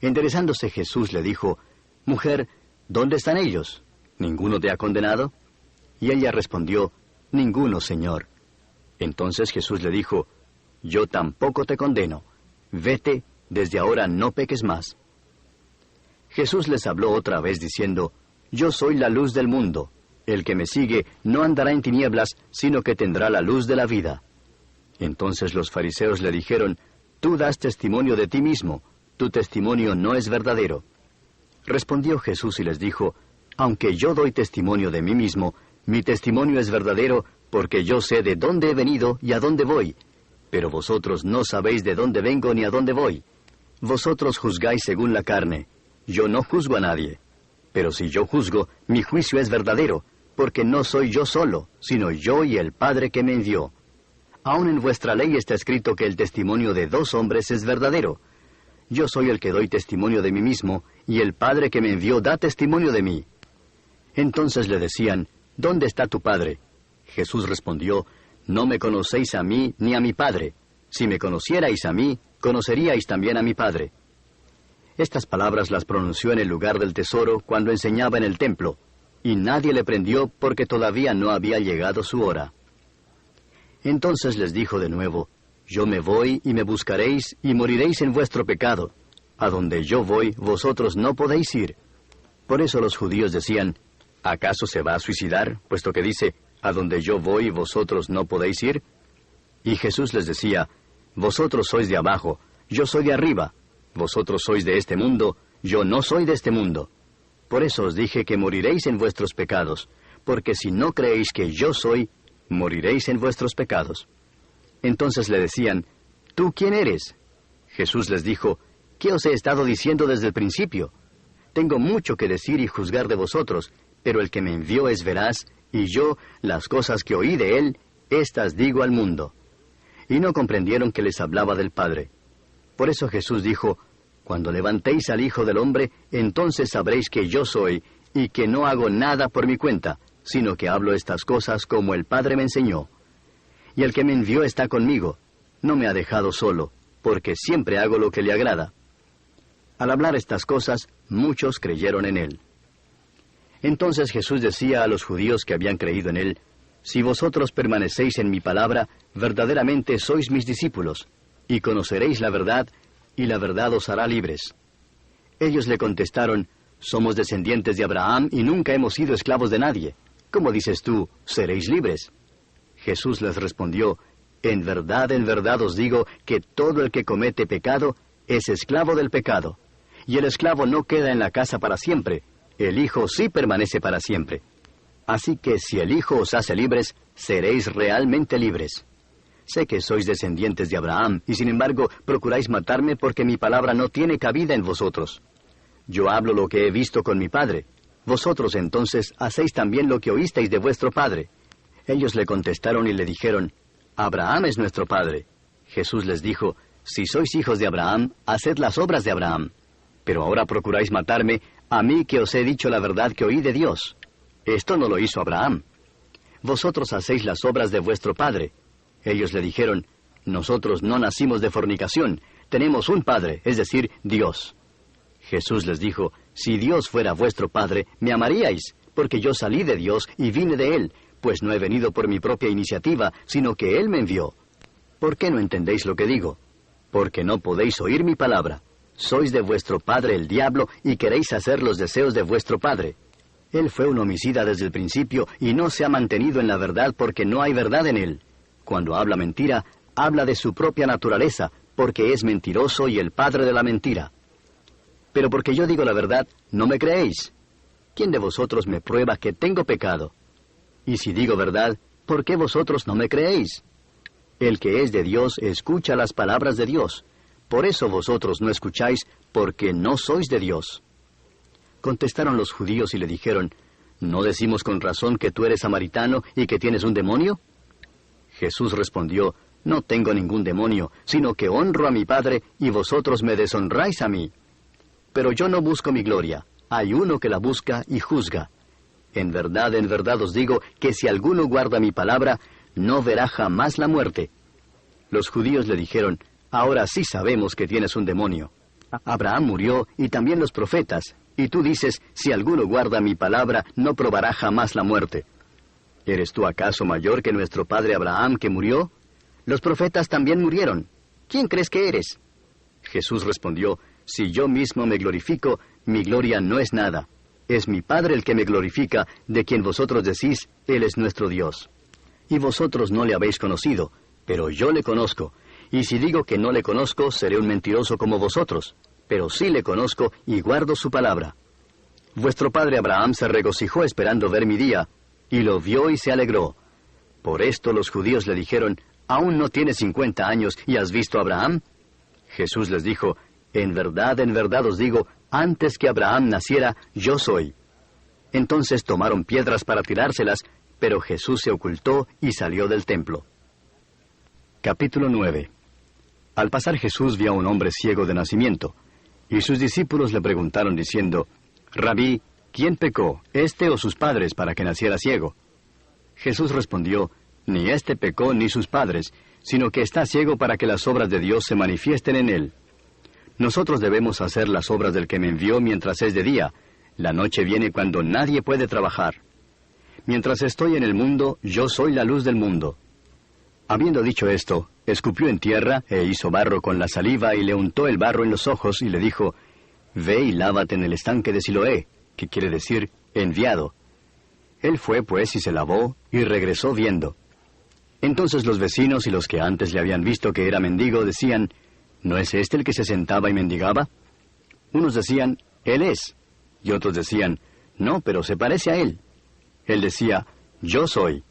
Enderezándose Jesús le dijo, «Mujer, ¿dónde están ellos? ¿Ninguno te ha condenado?» Y ella respondió, «Ninguno, Señor». Entonces Jesús le dijo, «Yo tampoco te condeno. Vete, desde ahora no peques más». Jesús les habló otra vez diciendo, «Yo soy la luz del mundo. El que me sigue no andará en tinieblas, sino que tendrá la luz de la vida». Entonces los fariseos le dijeron, «Tú das testimonio de ti mismo, tu testimonio no es verdadero». Respondió Jesús y les dijo, «Aunque yo doy testimonio de mí mismo, mi testimonio es verdadero, porque yo sé de dónde he venido y a dónde voy. Pero vosotros no sabéis de dónde vengo ni a dónde voy. Vosotros juzgáis según la carne. Yo no juzgo a nadie. Pero si yo juzgo, mi juicio es verdadero, porque no soy yo solo, sino yo y el Padre que me envió. Aún en vuestra ley está escrito que el testimonio de 2 hombres es verdadero. Yo soy el que doy testimonio de mí mismo, y el Padre que me envió da testimonio de mí». Entonces le decían, «¿Dónde está tu Padre?» Jesús respondió, «No me conocéis a mí ni a mi Padre. Si me conocierais a mí, conoceríais también a mi Padre». Estas palabras las pronunció en el lugar del tesoro cuando enseñaba en el templo, y nadie le prendió porque todavía no había llegado su hora. Entonces les dijo de nuevo, «Yo me voy y me buscaréis y moriréis en vuestro pecado. A donde yo voy, vosotros no podéis ir». Por eso los judíos decían, «¿Acaso se va a suicidar, puesto que dice, a donde yo voy, vosotros no podéis ir?» Y Jesús les decía, «Vosotros sois de abajo, yo soy de arriba. Vosotros sois de este mundo, yo no soy de este mundo. Por eso os dije que moriréis en vuestros pecados, porque si no creéis que yo soy, moriréis en vuestros pecados». Entonces le decían, «¿Tú quién eres?» Jesús les dijo, «¿Qué os he estado diciendo desde el principio? Tengo mucho que decir y juzgar de vosotros, pero el que me envió es veraz, y yo, las cosas que oí de él, estas digo al mundo». Y no comprendieron que les hablaba del Padre. Por eso Jesús dijo, «Cuando levantéis al Hijo del Hombre, entonces sabréis que yo soy, y que no hago nada por mi cuenta, sino que hablo estas cosas como el Padre me enseñó. Y el que me envió está conmigo, no me ha dejado solo, porque siempre hago lo que le agrada». Al hablar estas cosas, muchos creyeron en él. Entonces Jesús decía a los judíos que habían creído en él, «Si vosotros permanecéis en mi palabra, verdaderamente sois mis discípulos, y conoceréis la verdad, y la verdad os hará libres». Ellos le contestaron, somos descendientes de Abraham y nunca hemos sido esclavos de nadie. ¿Cómo dices tú, seréis libres? Jesús les respondió, en verdad os digo que todo el que comete pecado es esclavo del pecado. Y el esclavo no queda en la casa para siempre, el Hijo sí permanece para siempre. Así que si el Hijo os hace libres, seréis realmente libres. Sé que sois descendientes de Abraham, y sin embargo procuráis matarme porque mi palabra no tiene cabida en vosotros. Yo hablo lo que he visto con mi padre. Vosotros entonces hacéis también lo que oísteis de vuestro padre. Ellos le contestaron y le dijeron, Abraham es nuestro padre. Jesús les dijo, si sois hijos de Abraham, haced las obras de Abraham. Pero ahora procuráis matarme, a mí que os he dicho la verdad que oí de Dios. Esto no lo hizo Abraham. Vosotros hacéis las obras de vuestro padre. Ellos le dijeron, nosotros no nacimos de fornicación, tenemos un padre, es decir, Dios. Jesús les dijo, si Dios fuera vuestro padre, me amaríais, porque yo salí de Dios y vine de Él, pues no he venido por mi propia iniciativa, sino que Él me envió. ¿Por qué no entendéis lo que digo? Porque no podéis oír mi palabra. Sois de vuestro padre el diablo y queréis hacer los deseos de vuestro padre. Él fue un homicida desde el principio y no se ha mantenido en la verdad porque no hay verdad en él. Cuando habla mentira, habla de su propia naturaleza, porque es mentiroso y el padre de la mentira. Pero porque yo digo la verdad, no me creéis. ¿Quién de vosotros me prueba que tengo pecado? Y si digo verdad, ¿por qué vosotros no me creéis? El que es de Dios escucha las palabras de Dios. Por eso vosotros no escucháis, porque no sois de Dios. Contestaron los judíos y le dijeron, ¿no decimos con razón que tú eres samaritano y que tienes un demonio? Jesús respondió, no tengo ningún demonio, sino que honro a mi Padre y vosotros me deshonráis a mí. Pero yo no busco mi gloria, hay uno que la busca y juzga. En verdad os digo que si alguno guarda mi palabra, no verá jamás la muerte. Los judíos le dijeron, ahora sí sabemos que tienes un demonio. Abraham murió y también los profetas, y tú dices, si alguno guarda mi palabra, no probará jamás la muerte. ¿Eres tú acaso mayor que nuestro padre Abraham que murió? Los profetas también murieron. ¿Quién crees que eres? Jesús respondió, si yo mismo me glorifico, mi gloria no es nada. Es mi Padre el que me glorifica, de quien vosotros decís, Él es nuestro Dios. Y vosotros no le habéis conocido, pero yo le conozco. Y si digo que no le conozco, seré un mentiroso como vosotros. Pero sí le conozco y guardo su palabra. Vuestro padre Abraham se regocijó esperando ver mi día, y lo vio y se alegró. Por esto los judíos le dijeron, ¿aún no tienes 50 años y has visto a Abraham? Jesús les dijo, en verdad os digo, antes que Abraham naciera, yo soy. Entonces tomaron piedras para tirárselas, pero Jesús se ocultó y salió del templo. Capítulo 9. Al pasar Jesús vio a un hombre ciego de nacimiento, y sus discípulos le preguntaron diciendo, Rabí, ¿quién pecó, este o sus padres, para que naciera ciego? Jesús respondió, ni este pecó ni sus padres, sino que está ciego para que las obras de Dios se manifiesten en él. Nosotros debemos hacer las obras del que me envió mientras es de día. La noche viene cuando nadie puede trabajar. Mientras estoy en el mundo, yo soy la luz del mundo. Habiendo dicho esto, escupió en tierra e hizo barro con la saliva y le untó el barro en los ojos y le dijo, Ve y lávate en el estanque de Siloé, que quiere decir, enviado. Él fue pues y se lavó y regresó viendo. Entonces los vecinos y los que antes le habían visto que era mendigo decían, ¿no es este el que se sentaba y mendigaba? Unos decían, Él es. Y otros decían, no, pero se parece a él. Él decía, yo soy.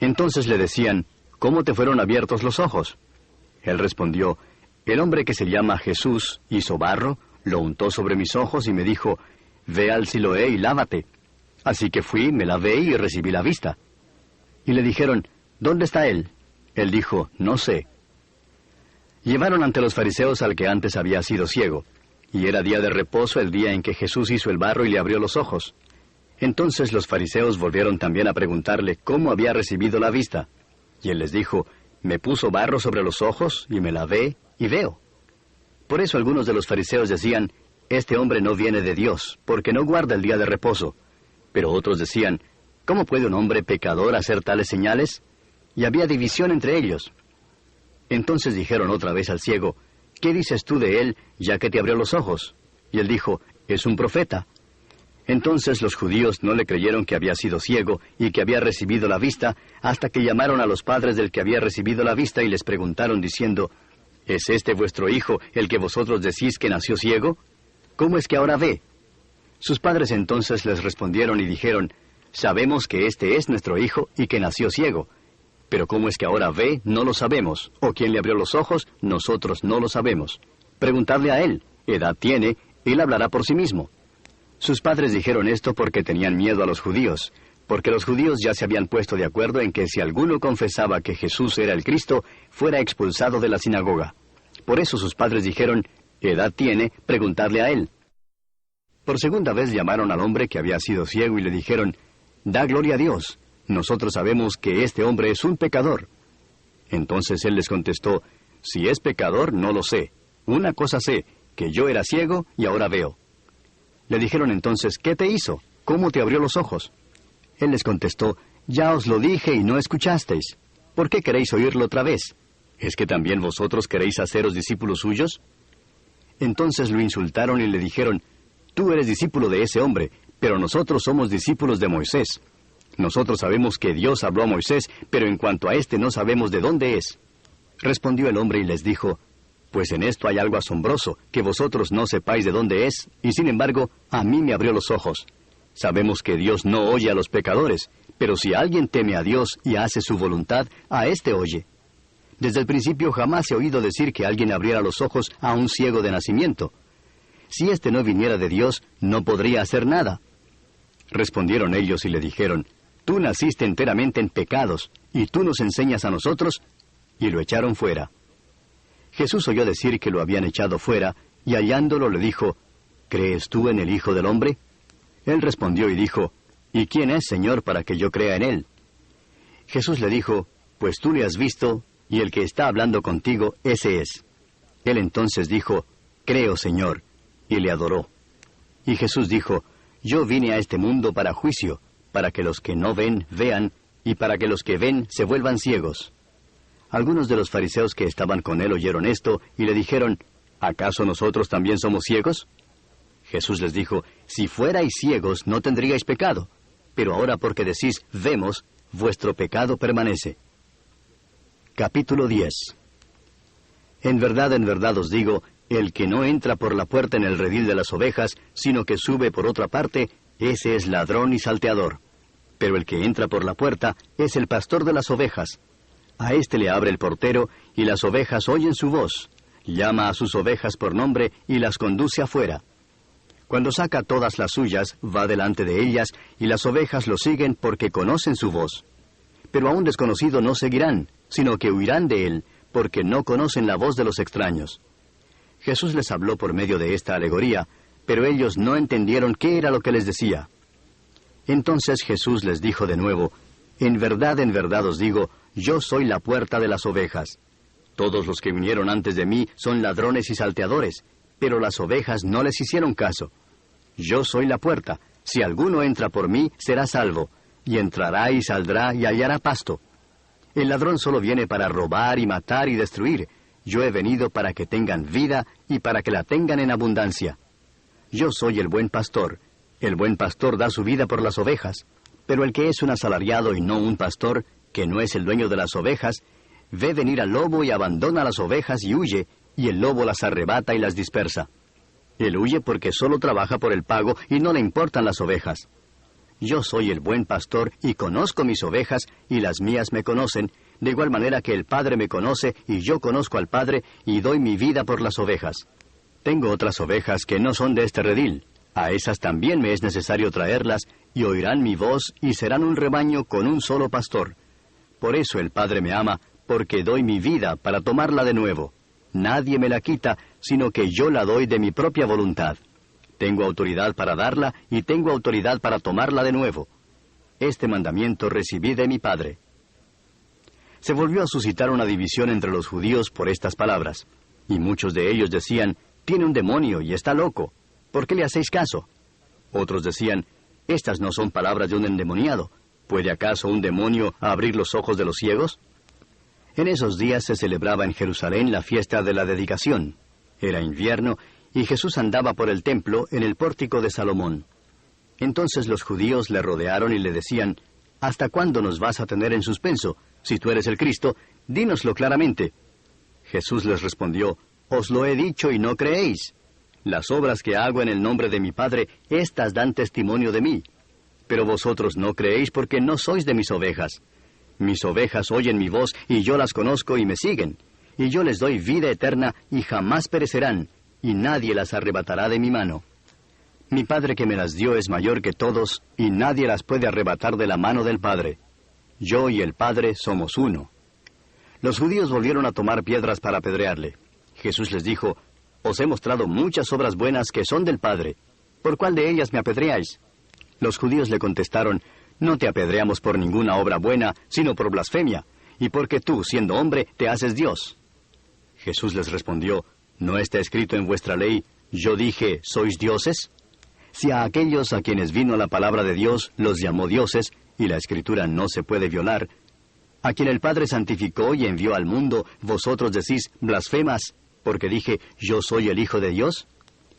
Entonces le decían, ¿cómo te fueron abiertos los ojos? Él respondió, el hombre que se llama Jesús hizo barro, lo untó sobre mis ojos y me dijo, ve al Siloé y lávate. Así que fui, me lavé y recibí la vista. Y le dijeron, ¿dónde está él? Él dijo, no sé. Llevaron ante los fariseos al que antes había sido ciego, y era día de reposo el día en que Jesús hizo el barro y le abrió los ojos. Entonces los fariseos volvieron también a preguntarle cómo había recibido la vista. Y él les dijo, me puso barro sobre los ojos, y me lavé, y veo. Por eso algunos de los fariseos decían, este hombre no viene de Dios, porque no guarda el día de reposo. Pero otros decían, ¿cómo puede un hombre pecador hacer tales señales? Y había división entre ellos. Entonces dijeron otra vez al ciego, ¿qué dices tú de él, ya que te abrió los ojos? Y él dijo, «Es un profeta». Entonces los judíos no le creyeron que había sido ciego y que había recibido la vista, hasta que llamaron a los padres del que había recibido la vista y les preguntaron diciendo, «¿Es este vuestro hijo el que vosotros decís que nació ciego? ¿Cómo es que ahora ve?» Sus padres entonces les respondieron y dijeron, «Sabemos que este es nuestro hijo y que nació ciego. Pero cómo es que ahora ve, no lo sabemos, o quién le abrió los ojos, nosotros no lo sabemos. Preguntadle a él, edad tiene, él hablará por sí mismo». Sus padres dijeron esto porque tenían miedo a los judíos, porque los judíos ya se habían puesto de acuerdo en que si alguno confesaba que Jesús era el Cristo, fuera expulsado de la sinagoga. Por eso sus padres dijeron, «Edad tiene, preguntadle a él». Por segunda vez llamaron al hombre que había sido ciego y le dijeron, «Da gloria a Dios, nosotros sabemos que este hombre es un pecador». Entonces él les contestó, «Si es pecador, no lo sé. Una cosa sé, que yo era ciego y ahora veo». Le dijeron entonces, «¿Qué te hizo? ¿Cómo te abrió los ojos?» Él les contestó, «Ya os lo dije y no escuchasteis. ¿Por qué queréis oírlo otra vez? ¿Es que también vosotros queréis haceros discípulos suyos?» Entonces lo insultaron y le dijeron, «Tú eres discípulo de ese hombre, pero nosotros somos discípulos de Moisés. Nosotros sabemos que Dios habló a Moisés, pero en cuanto a éste no sabemos de dónde es». Respondió el hombre y les dijo, «Pues en esto hay algo asombroso, que vosotros no sepáis de dónde es, y sin embargo, a mí me abrió los ojos. Sabemos que Dios no oye a los pecadores, pero si alguien teme a Dios y hace su voluntad, a éste oye. Desde el principio jamás he oído decir que alguien abriera los ojos a un ciego de nacimiento. Si éste no viniera de Dios, no podría hacer nada». Respondieron ellos y le dijeron, «Tú naciste enteramente en pecados, y tú nos enseñas a nosotros», y lo echaron fuera. Jesús oyó decir que lo habían echado fuera, y hallándolo le dijo, «¿Crees tú en el Hijo del Hombre?» Él respondió y dijo, «¿Y quién es, Señor, para que yo crea en él?» Jesús le dijo, «Pues tú le has visto, y el que está hablando contigo, ese es». Él entonces dijo, «Creo, Señor», y le adoró. Y Jesús dijo, «Yo vine a este mundo para juicio, para que los que no ven, vean, y para que los que ven se vuelvan ciegos». Algunos de los fariseos que estaban con él oyeron esto, y le dijeron, «¿Acaso nosotros también somos ciegos?» Jesús les dijo, «Si fuerais ciegos, no tendríais pecado, pero ahora porque decís, vemos, vuestro pecado permanece». Capítulo 10. En verdad os digo, el que no entra por la puerta en el redil de las ovejas, sino que sube por otra parte, ese es ladrón y salteador. Pero el que entra por la puerta es el pastor de las ovejas. A éste le abre el portero, y las ovejas oyen su voz. Llama a sus ovejas por nombre y las conduce afuera. Cuando saca todas las suyas, va delante de ellas, y las ovejas lo siguen porque conocen su voz. Pero a un desconocido no seguirán, sino que huirán de él, porque no conocen la voz de los extraños. Jesús les habló por medio de esta alegoría, pero ellos no entendieron qué era lo que les decía. Entonces Jesús les dijo de nuevo, en verdad os digo, yo soy la puerta de las ovejas. Todos los que vinieron antes de mí son ladrones y salteadores, pero las ovejas no les hicieron caso. Yo soy la puerta. Si alguno entra por mí, será salvo, y entrará y saldrá y hallará pasto. El ladrón solo viene para robar y matar y destruir. Yo he venido para que tengan vida y para que la tengan en abundancia. Yo soy el buen pastor. El buen pastor da su vida por las ovejas. Pero el que es un asalariado y no un pastor, que no es el dueño de las ovejas, ve venir al lobo y abandona las ovejas y huye, y el lobo las arrebata y las dispersa. Él huye porque solo trabaja por el pago y no le importan las ovejas. Yo soy el buen pastor y conozco mis ovejas, y las mías me conocen, de igual manera que el Padre me conoce y yo conozco al Padre y doy mi vida por las ovejas. Tengo otras ovejas que no son de este redil. A esas también me es necesario traerlas, y oirán mi voz y serán un rebaño con un solo pastor. Por eso el Padre me ama, porque doy mi vida para tomarla de nuevo. Nadie me la quita, sino que yo la doy de mi propia voluntad. Tengo autoridad para darla y tengo autoridad para tomarla de nuevo. Este mandamiento recibí de mi Padre. Se volvió a suscitar una división entre los judíos por estas palabras, y muchos de ellos decían, tiene un demonio y está loco. ¿Por qué le hacéis caso? Otros decían, estas no son palabras de un endemoniado. ¿Puede acaso un demonio abrir los ojos de los ciegos? En esos días se celebraba en Jerusalén la fiesta de la dedicación. Era invierno, y Jesús andaba por el templo en el pórtico de Salomón. Entonces los judíos le rodearon y le decían, «¿Hasta cuándo nos vas a tener en suspenso? Si tú eres el Cristo, dínoslo claramente». Jesús les respondió, «Os lo he dicho y no creéis. Las obras que hago en el nombre de mi Padre, éstas dan testimonio de mí. Pero vosotros no creéis porque no sois de mis ovejas. Mis ovejas oyen mi voz, y yo las conozco y me siguen. Y yo les doy vida eterna, y jamás perecerán, y nadie las arrebatará de mi mano. Mi Padre que me las dio es mayor que todos, y nadie las puede arrebatar de la mano del Padre. Yo y el Padre somos uno». Los judíos volvieron a tomar piedras para apedrearle. Jesús les dijo, «Os he mostrado muchas obras buenas que son del Padre. ¿Por cuál de ellas me apedreáis?» Los judíos le contestaron, «No te apedreamos por ninguna obra buena, sino por blasfemia, y porque tú, siendo hombre, te haces Dios». Jesús les respondió, «¿No está escrito en vuestra ley, yo dije, sois dioses? Si a aquellos a quienes vino la palabra de Dios los llamó dioses, y la Escritura no se puede violar, a quien el Padre santificó y envió al mundo, vosotros decís, blasfemas, porque dije, yo soy el Hijo de Dios.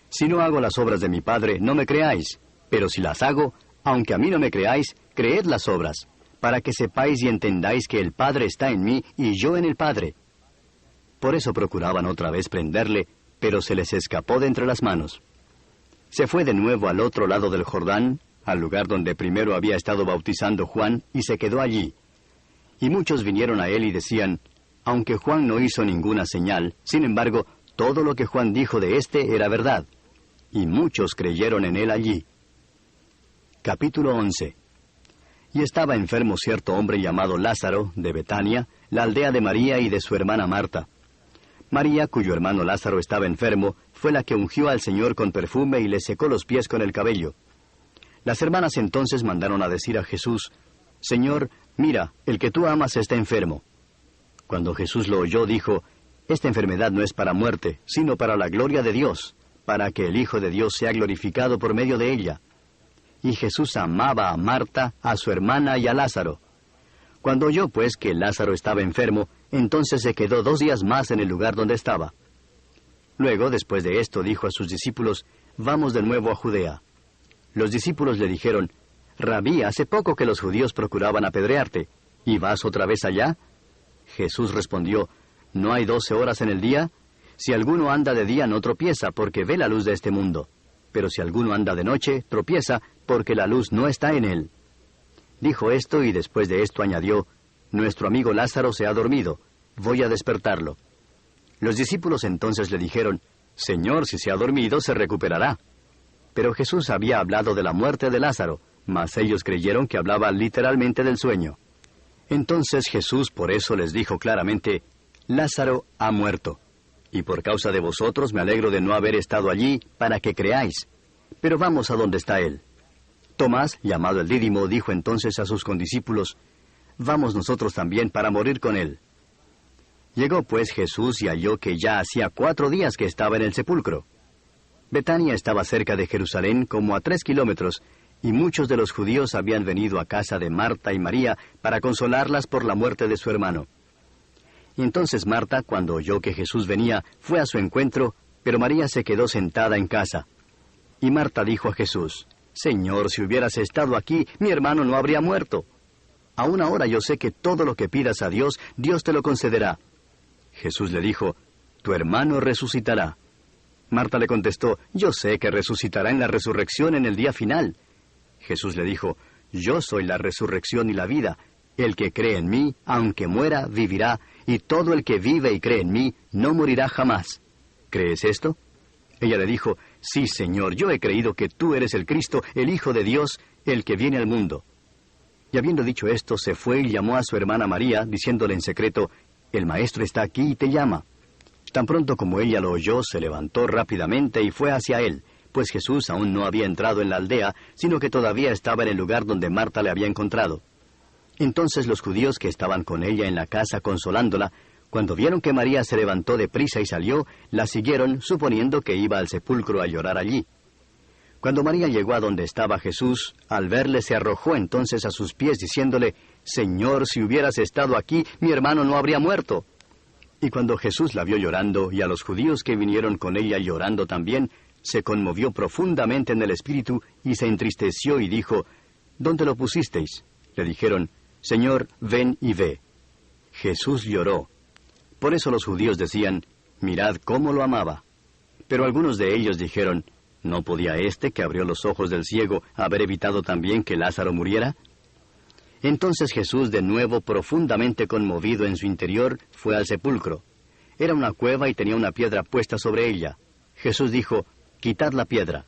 Si no hago las obras de mi Padre, no me creáis, pero si las hago, aunque a mí no me creáis, creed las obras, para que sepáis y entendáis que el Padre está en mí y yo en el Padre». Por eso procuraban otra vez prenderle, pero se les escapó de entre las manos. Se fue de nuevo al otro lado del Jordán, al lugar donde primero había estado bautizando Juan, y se quedó allí. Y muchos vinieron a él y decían, «Aunque Juan no hizo ninguna señal, sin embargo, todo lo que Juan dijo de éste era verdad». Y muchos creyeron en él allí. Capítulo 11. Y estaba enfermo cierto hombre llamado Lázaro, de Betania, la aldea de María y de su hermana Marta. María, cuyo hermano Lázaro estaba enfermo, fue la que ungió al Señor con perfume y le secó los pies con el cabello. Las hermanas entonces mandaron a decir a Jesús, «Señor, mira, el que tú amas está enfermo». Cuando Jesús lo oyó, dijo, «Esta enfermedad no es para muerte, sino para la gloria de Dios, para que el Hijo de Dios sea glorificado por medio de ella». Y Jesús amaba a Marta, a su hermana y a Lázaro. Cuando oyó, pues, que Lázaro estaba enfermo, entonces se quedó 2 días más en el lugar donde estaba. Luego, después de esto, dijo a sus discípulos, «Vamos de nuevo a Judea». Los discípulos le dijeron, «Rabí, hace poco que los judíos procuraban apedrearte, ¿y vas otra vez allá?» Jesús respondió, «¿No hay 12 horas en el día? Si alguno anda de día no tropieza, porque ve la luz de este mundo. Pero si alguno anda de noche, tropieza, porque la luz no está en él». Dijo esto y después de esto añadió, «Nuestro amigo Lázaro se ha dormido, voy a despertarlo». Los discípulos entonces le dijeron, «Señor, si se ha dormido, se recuperará». Pero Jesús había hablado de la muerte de Lázaro, mas ellos creyeron que hablaba literalmente del sueño. Entonces Jesús por eso les dijo claramente, «Lázaro ha muerto, y por causa de vosotros me alegro de no haber estado allí para que creáis. Pero vamos a donde está él». Tomás, llamado el Dídimo, dijo entonces a sus condiscípulos, «Vamos nosotros también para morir con él». Llegó pues Jesús y halló que ya hacía 4 días que estaba en el sepulcro. Betania estaba cerca de Jerusalén, como a 3 kilómetros, y muchos de los judíos habían venido a casa de Marta y María para consolarlas por la muerte de su hermano. Y entonces Marta, cuando oyó que Jesús venía, fue a su encuentro, pero María se quedó sentada en casa. Y Marta dijo a Jesús, «Señor, si hubieras estado aquí, mi hermano no habría muerto. Aún ahora yo sé que todo lo que pidas a Dios, Dios te lo concederá». Jesús le dijo, «Tu hermano resucitará». Marta le contestó, «Yo sé que resucitará en la resurrección en el día final». Jesús le dijo, «Yo soy la resurrección y la vida. El que cree en mí, aunque muera, vivirá, y todo el que vive y cree en mí, no morirá jamás. ¿Crees esto?» Ella le dijo, «Sí, Señor, yo he creído que tú eres el Cristo, el Hijo de Dios, el que viene al mundo». Y habiendo dicho esto, se fue y llamó a su hermana María, diciéndole en secreto, «El Maestro está aquí y te llama». Tan pronto como ella lo oyó, se levantó rápidamente y fue hacia él, pues Jesús aún no había entrado en la aldea, sino que todavía estaba en el lugar donde Marta le había encontrado. Entonces los judíos que estaban con ella en la casa consolándola, cuando vieron que María se levantó deprisa y salió, la siguieron, suponiendo que iba al sepulcro a llorar allí. Cuando María llegó a donde estaba Jesús, al verle se arrojó entonces a sus pies, diciéndole, «Señor, si hubieras estado aquí, mi hermano no habría muerto». Y cuando Jesús la vio llorando, y a los judíos que vinieron con ella llorando también, se conmovió profundamente en el espíritu, y se entristeció y dijo, ¿Dónde lo pusisteis? Le dijeron, Señor, ven y ve. Jesús lloró. Por eso los judíos decían, mirad cómo lo amaba. Pero algunos de ellos dijeron, ¿no podía éste que abrió los ojos del ciego haber evitado también que Lázaro muriera? Entonces Jesús, de nuevo profundamente conmovido en su interior, fue al sepulcro. Era una cueva y tenía una piedra puesta sobre ella. Jesús dijo, quitad la piedra.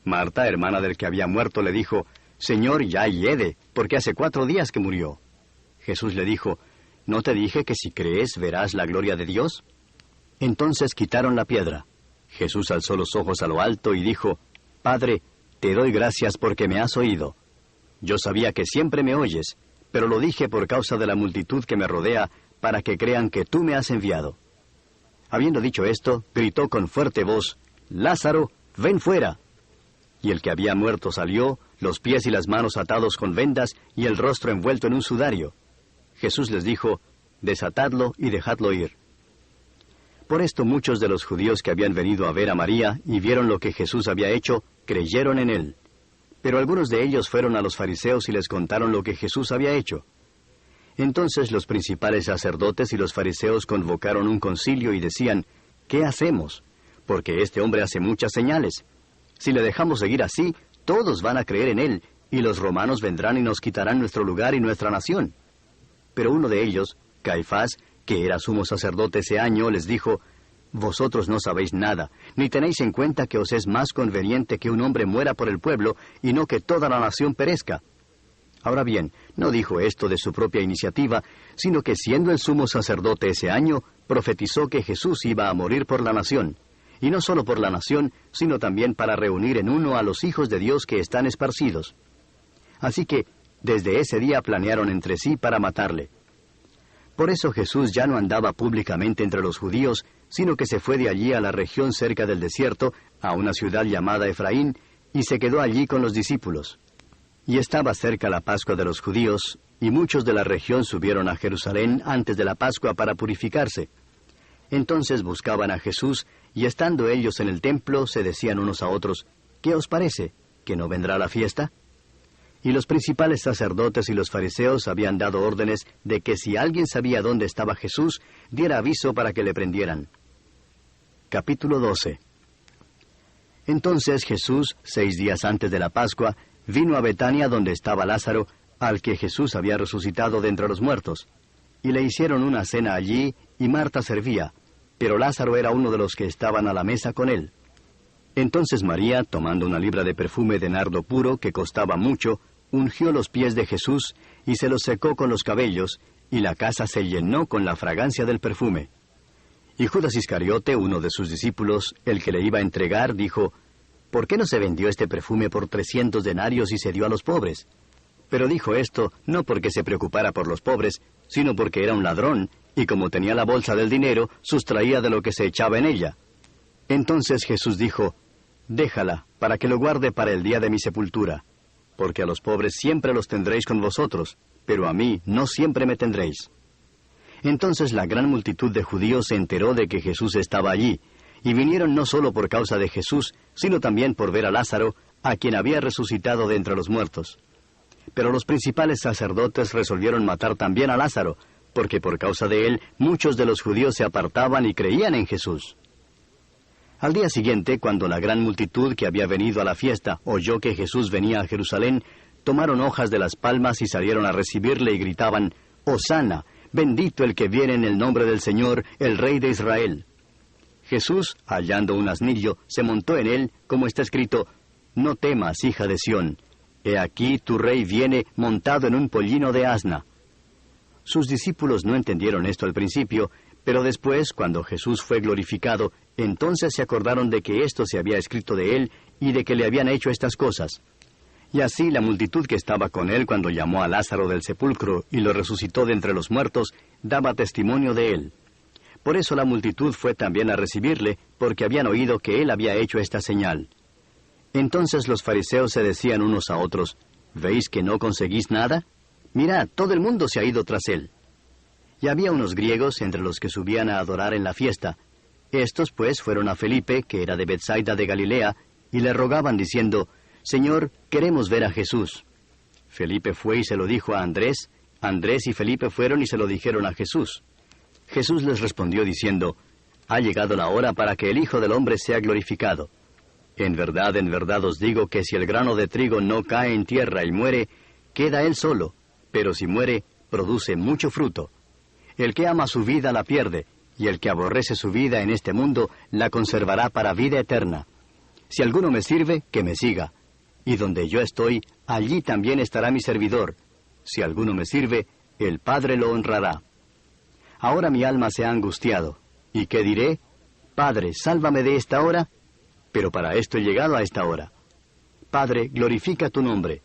Marta, hermana del que había muerto, le dijo, Señor, ya hiede, porque hace 4 días que murió. Jesús le dijo, ¿no te dije que si crees verás la gloria de Dios? Entonces quitaron la piedra. Jesús alzó los ojos a lo alto y dijo, Padre, te doy gracias porque me has oído. Yo sabía que siempre me oyes, pero lo dije por causa de la multitud que me rodea, para que crean que tú me has enviado. Habiendo dicho esto, gritó con fuerte voz, Lázaro, ven fuera. Y el que había muerto salió, los pies y las manos atados con vendas y el rostro envuelto en un sudario. Jesús les dijo, desatadlo y dejadlo ir. Por esto muchos de los judíos que habían venido a ver a María y vieron lo que Jesús había hecho, creyeron en él. Pero algunos de ellos fueron a los fariseos y les contaron lo que Jesús había hecho. Entonces los principales sacerdotes y los fariseos convocaron un concilio y decían, ¿qué hacemos? Porque este hombre hace muchas señales. Si le dejamos seguir así, todos van a creer en él, y los romanos vendrán y nos quitarán nuestro lugar y nuestra nación. Pero uno de ellos, Caifás, que era sumo sacerdote ese año, les dijo, vosotros no sabéis nada, ni tenéis en cuenta que os es más conveniente que un hombre muera por el pueblo, y no que toda la nación perezca. Ahora bien, no dijo esto de su propia iniciativa, sino que siendo el sumo sacerdote ese año, profetizó que Jesús iba a morir por la nación, y no solo por la nación, sino también para reunir en uno a los hijos de Dios que están esparcidos. Así que, desde ese día planearon entre sí para matarle. Por eso Jesús ya no andaba públicamente entre los judíos, sino que se fue de allí a la región cerca del desierto, a una ciudad llamada Efraín, y se quedó allí con los discípulos. Y estaba cerca la Pascua de los judíos, y muchos de la región subieron a Jerusalén antes de la Pascua para purificarse. Entonces buscaban a Jesús, y estando ellos en el templo, se decían unos a otros, ¿qué os parece? ¿Que no vendrá la fiesta? Y los principales sacerdotes y los fariseos habían dado órdenes de que si alguien sabía dónde estaba Jesús, diera aviso para que le prendieran. Capítulo 12. Entonces Jesús, 6 días antes de la Pascua, vino a Betania donde estaba Lázaro, al que Jesús había resucitado de entre los muertos. Y le hicieron una cena allí, y Marta servía, pero Lázaro era uno de los que estaban a la mesa con él. Entonces María, tomando una libra de perfume de nardo puro, que costaba mucho, ungió los pies de Jesús, y se los secó con los cabellos, y la casa se llenó con la fragancia del perfume. Y Judas Iscariote, uno de sus discípulos, el que le iba a entregar, dijo, ¿por qué no se vendió este perfume por 300 denarios y se dio a los pobres? Pero dijo esto no porque se preocupara por los pobres, sino porque era un ladrón, y como tenía la bolsa del dinero, sustraía de lo que se echaba en ella. Entonces Jesús dijo, déjala, para que lo guarde para el día de mi sepultura, porque a los pobres siempre los tendréis con vosotros, pero a mí no siempre me tendréis. Entonces la gran multitud de judíos se enteró de que Jesús estaba allí, y vinieron no solo por causa de Jesús, sino también por ver a Lázaro, a quien había resucitado de entre los muertos. Pero los principales sacerdotes resolvieron matar también a Lázaro, porque por causa de él muchos de los judíos se apartaban y creían en Jesús. Al día siguiente, cuando la gran multitud que había venido a la fiesta oyó que Jesús venía a Jerusalén, tomaron hojas de las palmas y salieron a recibirle y gritaban, «Hosana, bendito el que viene en el nombre del Señor, el Rey de Israel». Jesús, hallando un asnillo, se montó en él, como está escrito, «No temas, hija de Sión, he aquí tu rey viene montado en un pollino de asna». Sus discípulos no entendieron esto al principio, pero después, cuando Jesús fue glorificado, entonces se acordaron de que esto se había escrito de él y de que le habían hecho estas cosas. Y así la multitud que estaba con él cuando llamó a Lázaro del sepulcro y lo resucitó de entre los muertos, daba testimonio de él. Por eso la multitud fue también a recibirle, porque habían oído que él había hecho esta señal. Entonces los fariseos se decían unos a otros, ¿veis que no conseguís nada? Mirad, todo el mundo se ha ido tras él. Y había unos griegos entre los que subían a adorar en la fiesta. Estos, pues, fueron a Felipe, que era de Betsaida de Galilea, y le rogaban diciendo, «Señor, queremos ver a Jesús». Felipe fue y se lo dijo a Andrés. Andrés y Felipe fueron y se lo dijeron a Jesús. Jesús les respondió diciendo, «Ha llegado la hora para que el Hijo del Hombre sea glorificado. En verdad os digo que si el grano de trigo no cae en tierra y muere, queda él solo, pero si muere, produce mucho fruto. El que ama su vida la pierde, y el que aborrece su vida en este mundo la conservará para vida eterna. Si alguno me sirve, que me siga. Y donde yo estoy, allí también estará mi servidor. Si alguno me sirve, el Padre lo honrará. Ahora mi alma se ha angustiado. ¿Y qué diré? Padre, sálvame de esta hora. Pero para esto he llegado a esta hora. Padre, glorifica tu nombre.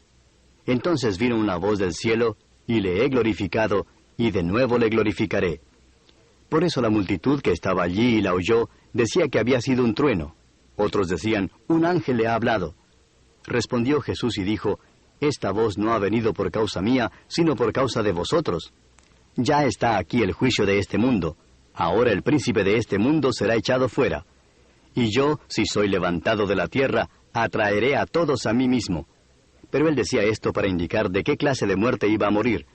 Entonces vino una voz del cielo, y le he glorificado, y de nuevo le glorificaré. Por eso la multitud que estaba allí y la oyó, decía que había sido un trueno. Otros decían, un ángel le ha hablado. Respondió Jesús y dijo, esta voz no ha venido por causa mía, sino por causa de vosotros. Ya está aquí el juicio de este mundo. Ahora el príncipe de este mundo será echado fuera. Y yo, si soy levantado de la tierra, atraeré a todos a mí mismo. Pero él decía esto para indicar de qué clase de muerte iba a morir.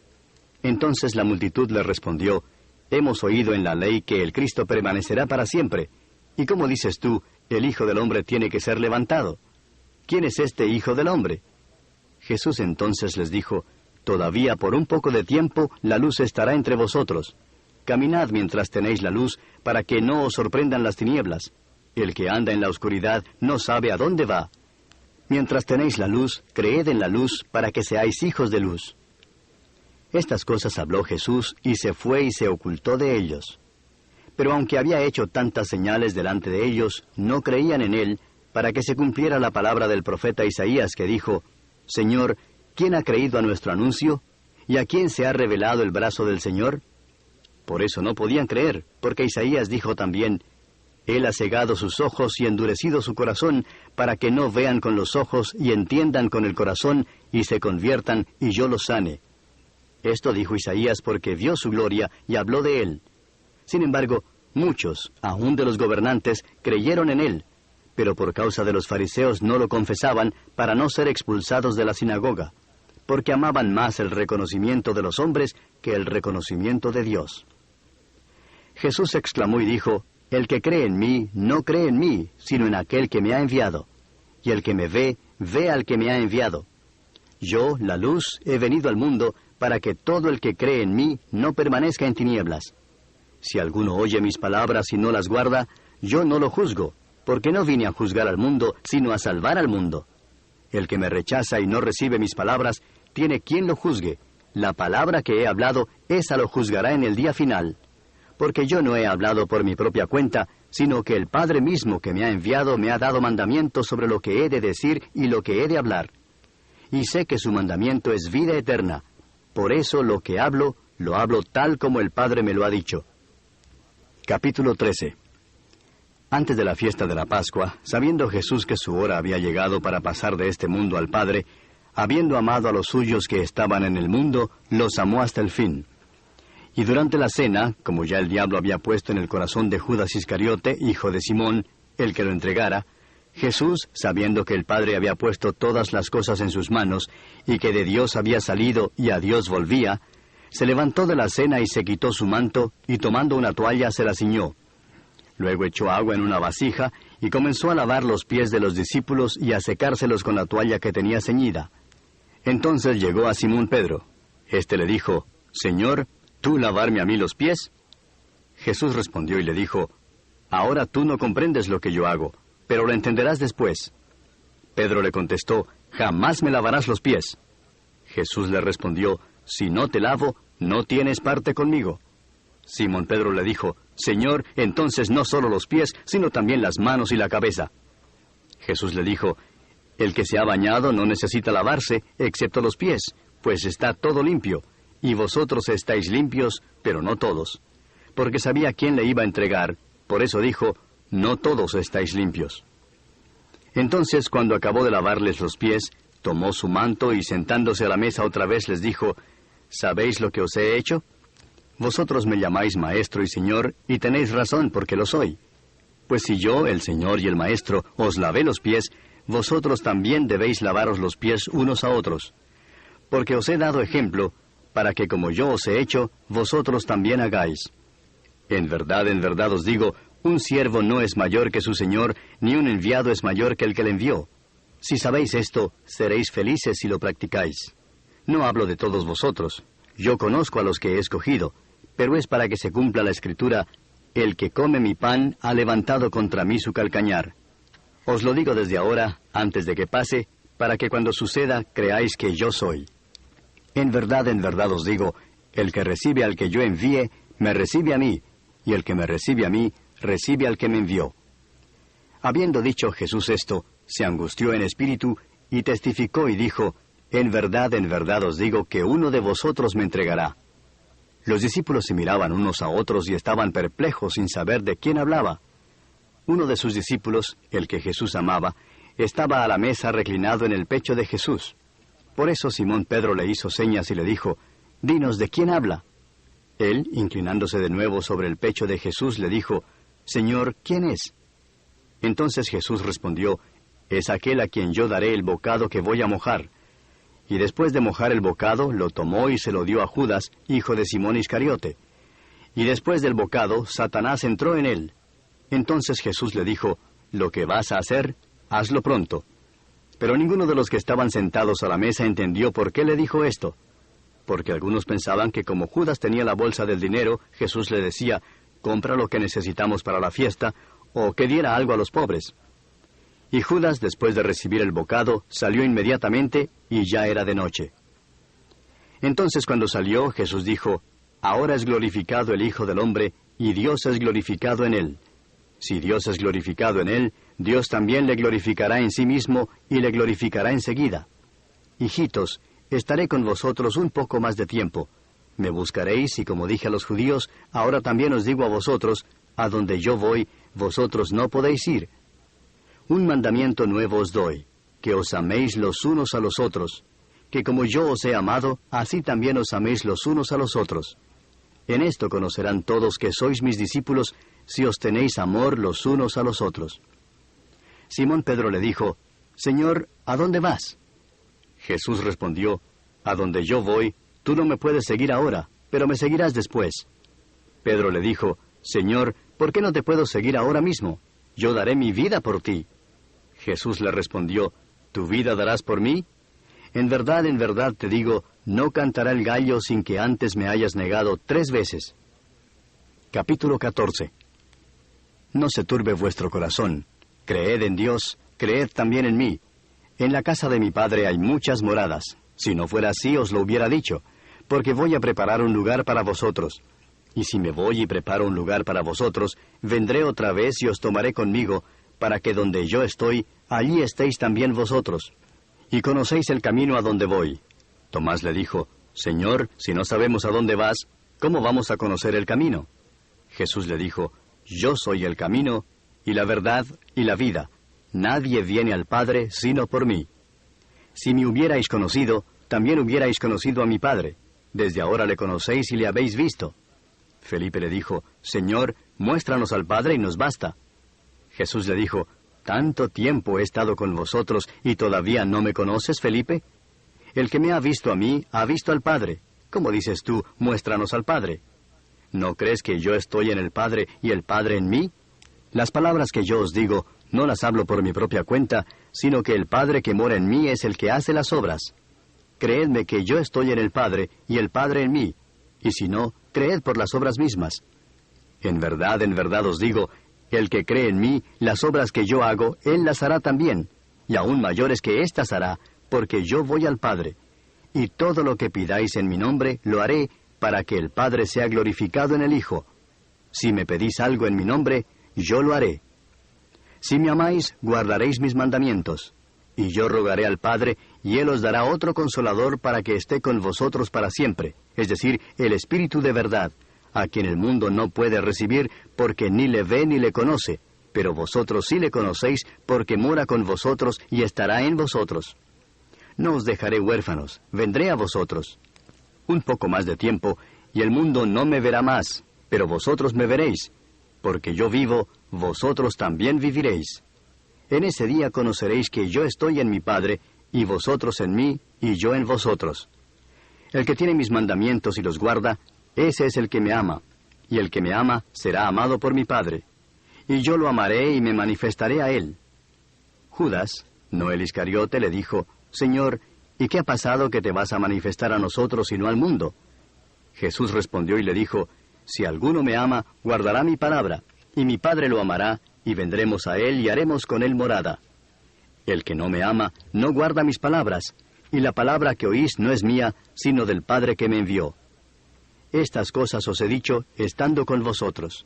Entonces la multitud le respondió, hemos oído en la ley que el Cristo permanecerá para siempre. ¿Y cómo dices tú, el Hijo del Hombre tiene que ser levantado? ¿Quién es este Hijo del Hombre? Jesús entonces les dijo, todavía por un poco de tiempo la luz estará entre vosotros. Caminad mientras tenéis la luz, para que no os sorprendan las tinieblas. El que anda en la oscuridad no sabe a dónde va. Mientras tenéis la luz, creed en la luz, para que seáis hijos de luz. Estas cosas habló Jesús, y se fue y se ocultó de ellos. Pero aunque había hecho tantas señales delante de ellos, no creían en él, para que se cumpliera la palabra del profeta Isaías, que dijo, Señor, ¿quién ha creído a nuestro anuncio? ¿Y a quién se ha revelado el brazo del Señor? Por eso no podían creer, porque Isaías dijo también, Él ha cegado sus ojos y endurecido su corazón, para que no vean con los ojos y entiendan con el corazón, y se conviertan, y yo los sane. Esto dijo Isaías porque vio su gloria y habló de él. Sin embargo, muchos, aun de los gobernantes, creyeron en él, pero por causa de los fariseos no lo confesaban para no ser expulsados de la sinagoga, porque amaban más el reconocimiento de los hombres que el reconocimiento de Dios. Jesús exclamó y dijo, el que cree en mí, no cree en mí, sino en aquel que me ha enviado. Y el que me ve, ve al que me ha enviado. Yo, la luz, he venido al mundo, para que todo el que cree en mí no permanezca en tinieblas. Si alguno oye mis palabras y no las guarda, yo no lo juzgo, porque no vine a juzgar al mundo, sino a salvar al mundo. El que me rechaza y no recibe mis palabras, tiene quien lo juzgue. La palabra que he hablado, esa lo juzgará en el día final. Porque yo no he hablado por mi propia cuenta, sino que el Padre mismo que me ha enviado me ha dado mandamientos sobre lo que he de decir y lo que he de hablar. Y sé que su mandamiento es vida eterna. Por eso lo que hablo, lo hablo tal como el Padre me lo ha dicho. Capítulo 13. Antes de la fiesta de la Pascua, sabiendo Jesús que su hora había llegado para pasar de este mundo al Padre, habiendo amado a los suyos que estaban en el mundo, los amó hasta el fin. Y durante la cena, como ya el diablo había puesto en el corazón de Judas Iscariote, hijo de Simón, el que lo entregara, Jesús, sabiendo que el Padre había puesto todas las cosas en sus manos, y que de Dios había salido y a Dios volvía, se levantó de la cena y se quitó su manto, y tomando una toalla se la ciñó. Luego echó agua en una vasija, y comenzó a lavar los pies de los discípulos y a secárselos con la toalla que tenía ceñida. Entonces llegó a Simón Pedro. Este le dijo, Señor, ¿tú lavarme a mí los pies? Jesús respondió y le dijo, ahora tú no comprendes lo que yo hago, pero lo entenderás después. Pedro le contestó, jamás me lavarás los pies. Jesús le respondió, si no te lavo, no tienes parte conmigo. Simón Pedro le dijo, Señor, entonces no solo los pies, sino también las manos y la cabeza. Jesús le dijo, el que se ha bañado no necesita lavarse, excepto los pies, pues está todo limpio. Y vosotros estáis limpios, pero no todos. Porque sabía quién le iba a entregar, por eso dijo, no todos estáis limpios. Entonces, cuando acabó de lavarles los pies, tomó su manto y sentándose a la mesa otra vez les dijo, ¿sabéis lo que os he hecho? Vosotros me llamáis Maestro y Señor, y tenéis razón porque lo soy. Pues si yo, el Señor y el Maestro, os lavé los pies, vosotros también debéis lavaros los pies unos a otros. Porque os he dado ejemplo, para que como yo os he hecho, vosotros también hagáis. En verdad os digo, un siervo no es mayor que su Señor, ni un enviado es mayor que el que le envió. Si sabéis esto, seréis felices si lo practicáis. No hablo de todos vosotros. Yo conozco a los que he escogido, pero es para que se cumpla la Escritura: el que come mi pan ha levantado contra mí su calcañar. Os lo digo desde ahora, antes de que pase, para que cuando suceda creáis que yo soy. En verdad os digo, el que recibe al que yo envíe, me recibe a mí, y el que me recibe a mí, recibe al que me envió. Habiendo dicho Jesús esto, se angustió en espíritu, y testificó y dijo: en verdad os digo que uno de vosotros me entregará. Los discípulos se miraban unos a otros y estaban perplejos sin saber de quién hablaba. Uno de sus discípulos, el que Jesús amaba, estaba a la mesa reclinado en el pecho de Jesús. Por eso Simón Pedro le hizo señas y le dijo: dinos de quién habla. Él, inclinándose de nuevo sobre el pecho de Jesús, le dijo: Señor, ¿quién es? Entonces Jesús respondió: es aquel a quien yo daré el bocado que voy a mojar. Y después de mojar el bocado, lo tomó y se lo dio a Judas, hijo de Simón Iscariote. Y después del bocado, Satanás entró en él. Entonces Jesús le dijo: lo que vas a hacer, hazlo pronto. Pero ninguno de los que estaban sentados a la mesa entendió por qué le dijo esto. Porque algunos pensaban que como Judas tenía la bolsa del dinero, Jesús le decía: compra lo que necesitamos para la fiesta, o que diera algo a los pobres. Y Judas, después de recibir el bocado, salió inmediatamente, y ya era de noche. Entonces cuando salió, Jesús dijo: ahora es glorificado el Hijo del Hombre, y Dios es glorificado en él. Si Dios es glorificado en él, Dios también le glorificará en sí mismo, y le glorificará enseguida. Hijitos, estaré con vosotros un poco más de tiempo. Me buscaréis, y como dije a los judíos, ahora también os digo a vosotros: a donde yo voy, vosotros no podéis ir. Un mandamiento nuevo os doy, que os améis los unos a los otros, que como yo os he amado, así también os améis los unos a los otros. En esto conocerán todos que sois mis discípulos, si os tenéis amor los unos a los otros. Simón Pedro le dijo: Señor, ¿a dónde vas? Jesús respondió: a donde yo voy, tú no me puedes seguir ahora, pero me seguirás después. Pedro le dijo: Señor, ¿por qué no te puedo seguir ahora mismo? Yo daré mi vida por ti. Jesús le respondió: ¿tu vida darás por mí? En verdad te digo, no cantará el gallo sin que antes me hayas negado 3 veces. Capítulo 14. No se turbe vuestro corazón. Creed en Dios, creed también en mí. En la casa de mi Padre hay muchas moradas. Si no fuera así, os lo hubiera dicho, porque voy a preparar un lugar para vosotros. Y si me voy y preparo un lugar para vosotros, vendré otra vez y os tomaré conmigo, para que donde yo estoy, allí estéis también vosotros. Y conocéis el camino a donde voy. Tomás le dijo: Señor, si no sabemos a dónde vas, ¿cómo vamos a conocer el camino? Jesús le dijo: Yo soy el camino, y la verdad, y la vida. Nadie viene al Padre sino por mí. Si me hubierais conocido, también hubierais conocido a mi Padre. Desde ahora le conocéis y le habéis visto. Felipe le dijo: Señor, muéstranos al Padre y nos basta. Jesús le dijo: ¿tanto tiempo he estado con vosotros y todavía no me conoces, Felipe? El que me ha visto a mí, ha visto al Padre. ¿Cómo dices tú, muéstranos al Padre? ¿No crees que yo estoy en el Padre y el Padre en mí? Las palabras que yo os digo, no las hablo por mi propia cuenta, sino que el Padre que mora en mí es el que hace las obras. Creedme que yo estoy en el Padre y el Padre en mí, y si no, creed por las obras mismas. En verdad os digo, el que cree en mí, las obras que yo hago, él las hará también, y aún mayores que éstas hará, porque yo voy al Padre. Y todo lo que pidáis en mi nombre, lo haré, para que el Padre sea glorificado en el Hijo. Si me pedís algo en mi nombre, yo lo haré. Si me amáis, guardaréis mis mandamientos. Y yo rogaré al Padre, y Él os dará otro Consolador para que esté con vosotros para siempre, es decir, el Espíritu de verdad, a quien el mundo no puede recibir, porque ni le ve ni le conoce, pero vosotros sí le conocéis, porque mora con vosotros y estará en vosotros. No os dejaré huérfanos, vendré a vosotros. Un poco más de tiempo, y el mundo no me verá más, pero vosotros me veréis, porque yo vivo, vosotros también viviréis. En ese día conoceréis que yo estoy en mi Padre, y vosotros en mí, y yo en vosotros. El que tiene mis mandamientos y los guarda, ese es el que me ama, y el que me ama será amado por mi Padre. Y yo lo amaré y me manifestaré a él. Judas, no el Iscariote, le dijo, Señor, ¿y qué ha pasado que te vas a manifestar a nosotros y no al mundo? Jesús respondió y le dijo, Si alguno me ama, guardará mi palabra, y mi Padre lo amará, y vendremos a él y haremos con él morada. El que no me ama, no guarda mis palabras, y la palabra que oís no es mía, sino del Padre que me envió. Estas cosas os he dicho, estando con vosotros.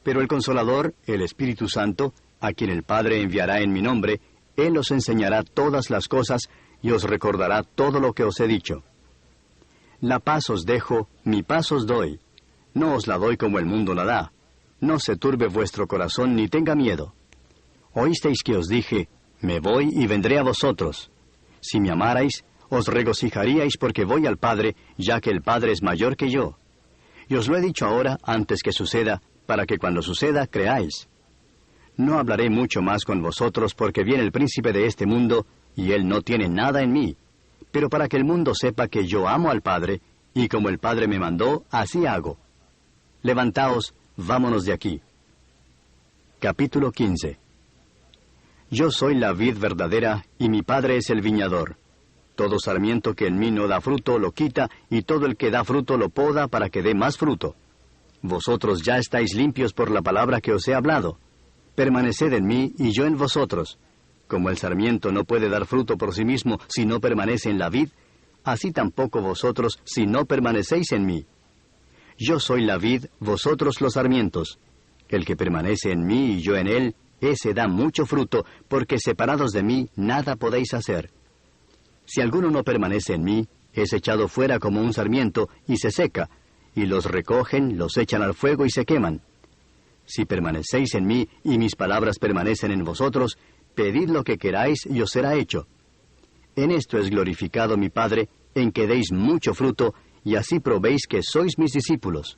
Pero el Consolador, el Espíritu Santo, a quien el Padre enviará en mi nombre, Él os enseñará todas las cosas, y os recordará todo lo que os he dicho. La paz os dejo, mi paz os doy. No os la doy como el mundo la da. No se turbe vuestro corazón ni tenga miedo. Oísteis que os dije, me voy y vendré a vosotros. Si me amarais, os regocijaríais porque voy al Padre, ya que el Padre es mayor que yo. Y os lo he dicho ahora, antes que suceda, para que cuando suceda creáis. No hablaré mucho más con vosotros porque viene el príncipe de este mundo, y él no tiene nada en mí. Pero para que el mundo sepa que yo amo al Padre, y como el Padre me mandó, así hago. Levantaos, vámonos de aquí. Capítulo 15. Yo soy la vid verdadera, y mi Padre es el viñador. Todo sarmiento que en mí no da fruto lo quita, y todo el que da fruto lo poda para que dé más fruto. Vosotros ya estáis limpios por la palabra que os he hablado. Permaneced en mí, y yo en vosotros. Como el sarmiento no puede dar fruto por sí mismo si no permanece en la vid, así tampoco vosotros si no permanecéis en mí. Yo soy la vid, vosotros los sarmientos. El que permanece en mí y yo en él, ese da mucho fruto, porque separados de mí nada podéis hacer. Si alguno no permanece en mí, es echado fuera como un sarmiento y se seca, y los recogen, los echan al fuego y se queman. Si permanecéis en mí y mis palabras permanecen en vosotros, pedid lo que queráis y os será hecho. En esto es glorificado mi Padre, en que deis mucho fruto, y así probéis que sois mis discípulos.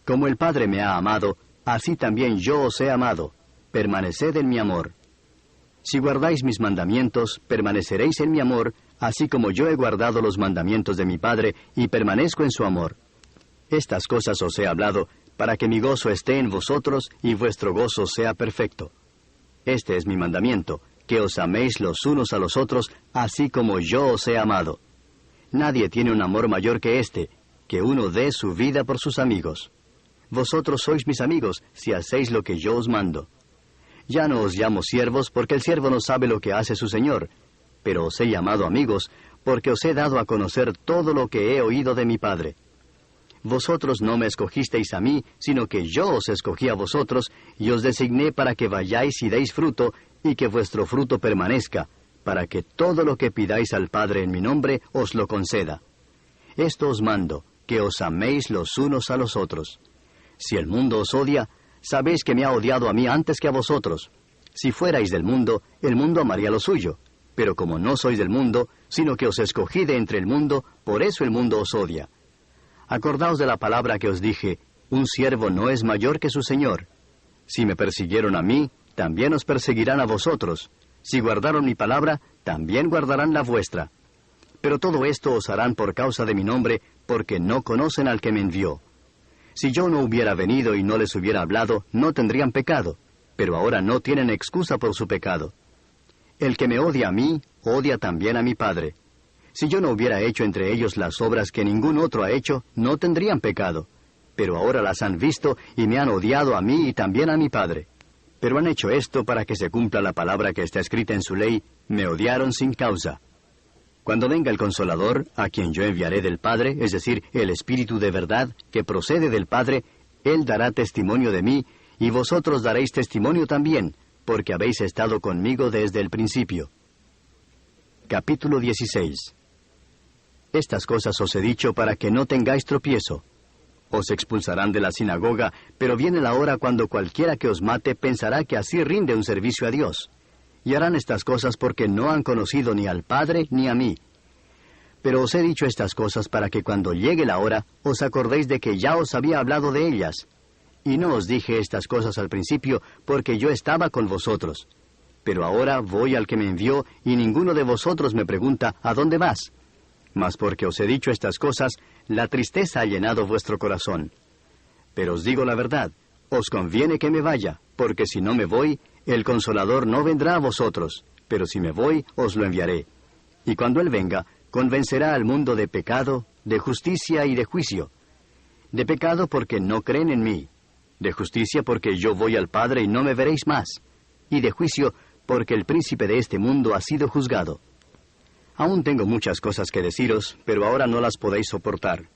Como el Padre me ha amado, así también yo os he amado. Permaneced en mi amor. Si guardáis mis mandamientos, permaneceréis en mi amor, así como yo he guardado los mandamientos de mi Padre, y permanezco en su amor. Estas cosas os he hablado, para que mi gozo esté en vosotros, y vuestro gozo sea perfecto. Este es mi mandamiento, que os améis los unos a los otros, así como yo os he amado. Nadie tiene un amor mayor que este, que uno dé su vida por sus amigos. Vosotros sois mis amigos, si hacéis lo que yo os mando. Ya no os llamo siervos, porque el siervo no sabe lo que hace su señor, pero os he llamado amigos, porque os he dado a conocer todo lo que he oído de mi Padre. Vosotros no me escogisteis a mí, sino que yo os escogí a vosotros, y os designé para que vayáis y deis fruto, y que vuestro fruto permanezca, para que todo lo que pidáis al Padre en mi nombre os lo conceda. Esto os mando, que os améis los unos a los otros. Si el mundo os odia, sabéis que me ha odiado a mí antes que a vosotros. Si fuerais del mundo, el mundo amaría lo suyo. Pero como no sois del mundo, sino que os escogí de entre el mundo, por eso el mundo os odia. Acordaos de la palabra que os dije, un siervo no es mayor que su señor. Si me persiguieron a mí, también os perseguirán a vosotros. Si guardaron mi palabra, también guardarán la vuestra. Pero todo esto os harán por causa de mi nombre, porque no conocen al que me envió. Si yo no hubiera venido y no les hubiera hablado, no tendrían pecado, pero ahora no tienen excusa por su pecado. El que me odia a mí, odia también a mi Padre. Si yo no hubiera hecho entre ellos las obras que ningún otro ha hecho, no tendrían pecado. Pero ahora las han visto y me han odiado a mí y también a mi Padre. Pero han hecho esto para que se cumpla la palabra que está escrita en su ley, me odiaron sin causa. Cuando venga el Consolador, a quien yo enviaré del Padre, es decir, el Espíritu de verdad, que procede del Padre, Él dará testimonio de mí, y vosotros daréis testimonio también, porque habéis estado conmigo desde el principio. Capítulo 16. Estas cosas os he dicho para que no tengáis tropiezo. Os expulsarán de la sinagoga, pero viene la hora cuando cualquiera que os mate pensará que así rinde un servicio a Dios. Y harán estas cosas porque no han conocido ni al Padre ni a mí. Pero os he dicho estas cosas para que cuando llegue la hora os acordéis de que ya os había hablado de ellas. Y no os dije estas cosas al principio porque yo estaba con vosotros. Pero ahora voy al que me envió y ninguno de vosotros me pregunta ¿a dónde vas? Mas porque os he dicho estas cosas, la tristeza ha llenado vuestro corazón. Pero os digo la verdad, os conviene que me vaya, porque si no me voy, el Consolador no vendrá a vosotros, pero si me voy, os lo enviaré. Y cuando Él venga, convencerá al mundo de pecado, de justicia y de juicio. De pecado porque no creen en mí, de justicia porque yo voy al Padre y no me veréis más, y de juicio porque el príncipe de este mundo ha sido juzgado. Aún tengo muchas cosas que deciros, pero ahora no las podéis soportar.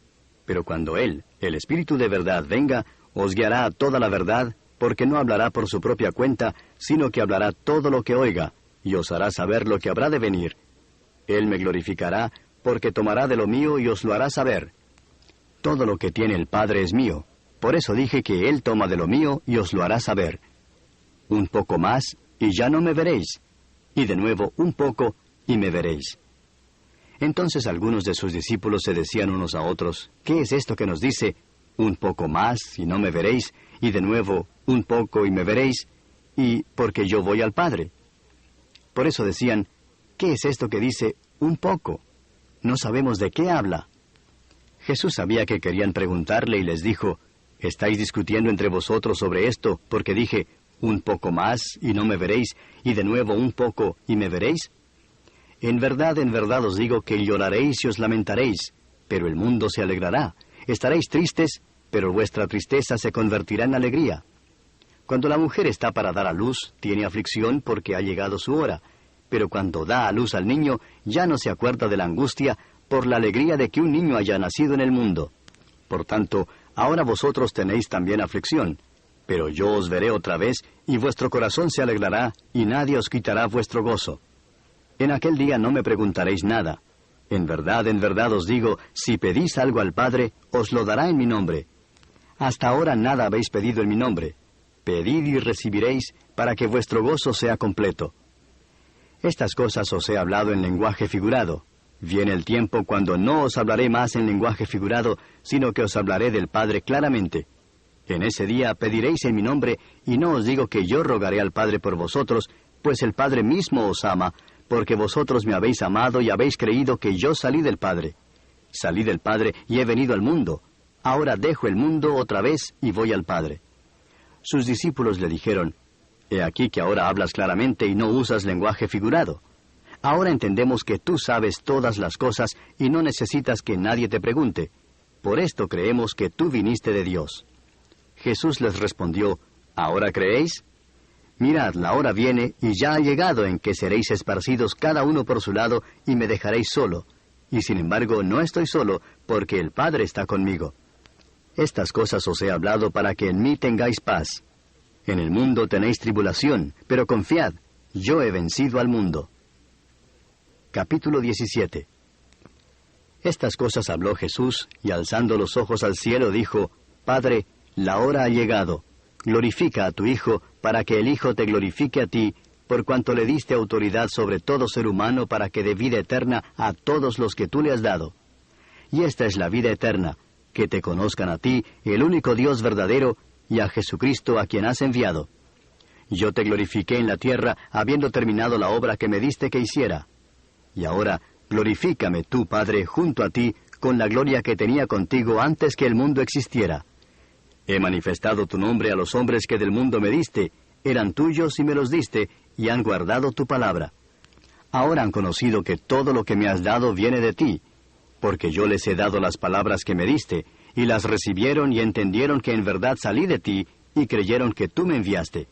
Pero cuando Él, el Espíritu de verdad, venga, os guiará a toda la verdad, porque no hablará por su propia cuenta, sino que hablará todo lo que oiga, y os hará saber lo que habrá de venir. Él me glorificará, porque tomará de lo mío y os lo hará saber. Todo lo que tiene el Padre es mío. Por eso dije que Él toma de lo mío y os lo hará saber. Un poco más, y ya no me veréis. Y de nuevo un poco, y me veréis. Entonces algunos de sus discípulos se decían unos a otros, ¿qué es esto que nos dice? Un poco más, y no me veréis, y de nuevo un poco, y me veréis, y porque yo voy al Padre. Por eso decían, ¿qué es esto que dice un poco? No sabemos de qué habla. Jesús sabía que querían preguntarle y les dijo, ¿estáis discutiendo entre vosotros sobre esto? Porque dije, un poco más, y no me veréis, y de nuevo un poco, y me veréis. En verdad os digo que lloraréis y os lamentaréis, pero el mundo se alegrará. Estaréis tristes, pero vuestra tristeza se convertirá en alegría. Cuando la mujer está para dar a luz, tiene aflicción porque ha llegado su hora, pero cuando da a luz al niño, ya no se acuerda de la angustia por la alegría de que un niño haya nacido en el mundo. Por tanto, ahora vosotros tenéis también aflicción, pero yo os veré otra vez, y vuestro corazón se alegrará, y nadie os quitará vuestro gozo. En aquel día no me preguntaréis nada. En verdad os digo, si pedís algo al Padre, os lo dará en mi nombre. Hasta ahora nada habéis pedido en mi nombre. Pedid y recibiréis, para que vuestro gozo sea completo. Estas cosas os he hablado en lenguaje figurado. Viene el tiempo cuando no os hablaré más en lenguaje figurado, sino que os hablaré del Padre claramente. En ese día pediréis en mi nombre, y no os digo que yo rogaré al Padre por vosotros, pues el Padre mismo os ama, porque vosotros me habéis amado y habéis creído que yo salí del Padre. Salí del Padre y he venido al mundo. Ahora dejo el mundo otra vez y voy al Padre. Sus discípulos le dijeron, He aquí que ahora hablas claramente y no usas lenguaje figurado. Ahora entendemos que tú sabes todas las cosas y no necesitas que nadie te pregunte. Por esto creemos que tú viniste de Dios. Jesús les respondió, ¿ahora creéis? Mirad, la hora viene y ya ha llegado en que seréis esparcidos cada uno por su lado y me dejaréis solo. Y sin embargo no estoy solo, porque el Padre está conmigo. Estas cosas os he hablado para que en mí tengáis paz. En el mundo tenéis tribulación, pero confiad, yo he vencido al mundo. Capítulo 17. Estas cosas habló Jesús, y alzando los ojos al cielo dijo, Padre, la hora ha llegado. Glorifica a tu Hijo, para que el Hijo te glorifique a ti, por cuanto le diste autoridad sobre todo ser humano para que dé vida eterna a todos los que tú le has dado. Y esta es la vida eterna, que te conozcan a ti, el único Dios verdadero, y a Jesucristo a quien has enviado. Yo te glorifiqué en la tierra, habiendo terminado la obra que me diste que hiciera. Y ahora, glorifícame tú, Padre, junto a ti, con la gloria que tenía contigo antes que el mundo existiera. He manifestado tu nombre a los hombres que del mundo me diste, eran tuyos y me los diste, y han guardado tu palabra. Ahora han conocido que todo lo que me has dado viene de ti, porque yo les he dado las palabras que me diste, y las recibieron y entendieron que en verdad salí de ti, y creyeron que tú me enviaste.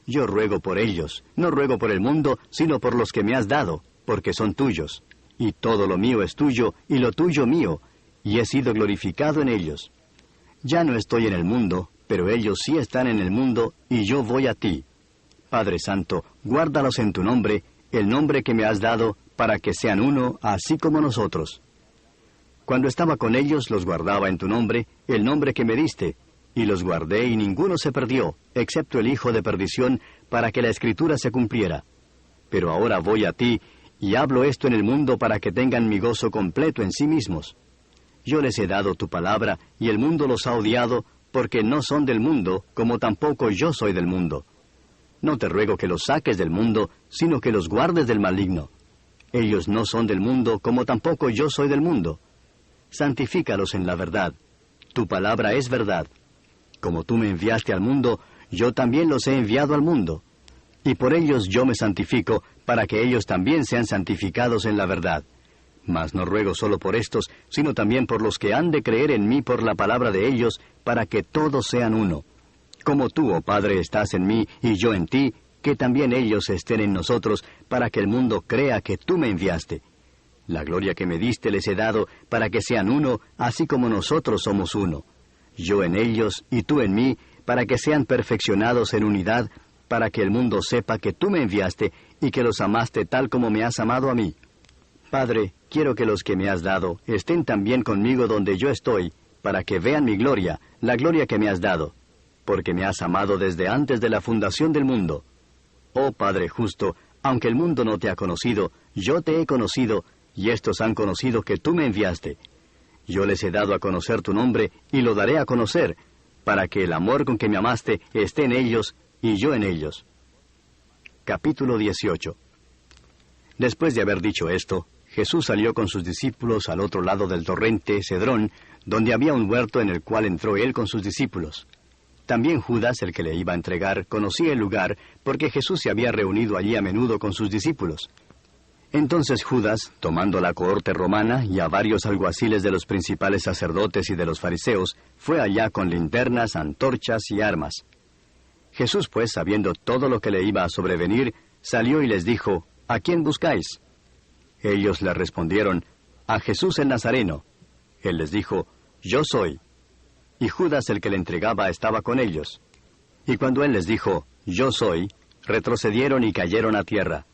Yo ruego por ellos, no ruego por el mundo, sino por los que me has dado, porque son tuyos. Y todo lo mío es tuyo, y lo tuyo mío, y he sido glorificado en ellos. Ya no estoy en el mundo, pero ellos sí están en el mundo, y yo voy a ti. Padre Santo, guárdalos en tu nombre, el nombre que me has dado, para que sean uno, así como nosotros. Cuando estaba con ellos, los guardaba en tu nombre, el nombre que me diste, y los guardé y ninguno se perdió, excepto el hijo de perdición, para que la Escritura se cumpliera. Pero ahora voy a ti, y hablo esto en el mundo para que tengan mi gozo completo en sí mismos. Yo les he dado tu palabra, y el mundo los ha odiado, porque no son del mundo, como tampoco yo soy del mundo. No te ruego que los saques del mundo, sino que los guardes del maligno. Ellos no son del mundo, como tampoco yo soy del mundo. Santifícalos en la verdad. Tu palabra es verdad. Como tú me enviaste al mundo, yo también los he enviado al mundo. Y por ellos yo me santifico, para que ellos también sean santificados en la verdad. Mas no ruego solo por estos, sino también por los que han de creer en mí por la palabra de ellos, para que todos sean uno. Como tú, oh Padre, estás en mí y yo en ti, que también ellos estén en nosotros, para que el mundo crea que tú me enviaste. La gloria que me diste les he dado, para que sean uno, así como nosotros somos uno. Yo en ellos y tú en mí, para que sean perfeccionados en unidad, para que el mundo sepa que tú me enviaste y que los amaste tal como me has amado a mí. Padre, quiero que los que me has dado estén también conmigo donde yo estoy, para que vean mi gloria, la gloria que me has dado, porque me has amado desde antes de la fundación del mundo. Oh Padre justo, aunque el mundo no te ha conocido, yo te he conocido, y estos han conocido que tú me enviaste. Yo les he dado a conocer tu nombre, y lo daré a conocer, para que el amor con que me amaste esté en ellos, y yo en ellos. Capítulo 18. Después de haber dicho esto, Jesús salió con sus discípulos al otro lado del torrente Cedrón, donde había un huerto en el cual entró él con sus discípulos. También Judas, el que le iba a entregar, conocía el lugar, porque Jesús se había reunido allí a menudo con sus discípulos. Entonces Judas, tomando la cohorte romana y a varios alguaciles de los principales sacerdotes y de los fariseos, fue allá con linternas, antorchas y armas. Jesús, pues, sabiendo todo lo que le iba a sobrevenir, salió y les dijo, ¿a quién buscáis? Ellos le respondieron, a Jesús el Nazareno. Él les dijo, yo soy. Y Judas, el que le entregaba, estaba con ellos. Y cuando él les dijo, yo soy, retrocedieron y cayeron a tierra.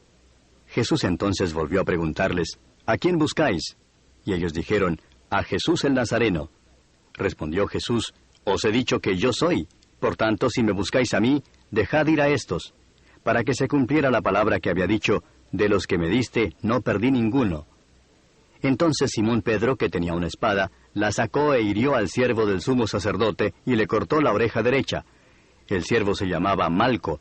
Jesús entonces volvió a preguntarles, ¿a quién buscáis? Y ellos dijeron, a Jesús el Nazareno. Respondió Jesús, os he dicho que yo soy. Por tanto, si me buscáis a mí, dejad ir a estos, para que se cumpliera la palabra que había dicho, de los que me diste, no perdí ninguno. Entonces Simón Pedro, que tenía una espada, la sacó e hirió al siervo del sumo sacerdote, y le cortó la oreja derecha. El siervo se llamaba Malco.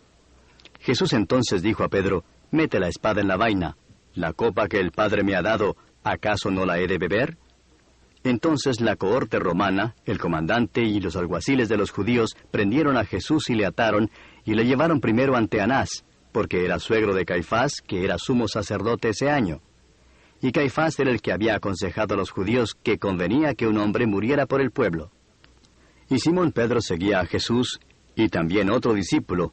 Jesús entonces dijo a Pedro, mete la espada en la vaina. La copa que el Padre me ha dado, ¿acaso no la he de beber? Entonces la cohorte romana, el comandante y los alguaciles de los judíos prendieron a Jesús y le ataron, y le llevaron primero ante Anás, porque era suegro de Caifás, que era sumo sacerdote ese año. Y Caifás era el que había aconsejado a los judíos que convenía que un hombre muriera por el pueblo. Y Simón Pedro seguía a Jesús, y también otro discípulo.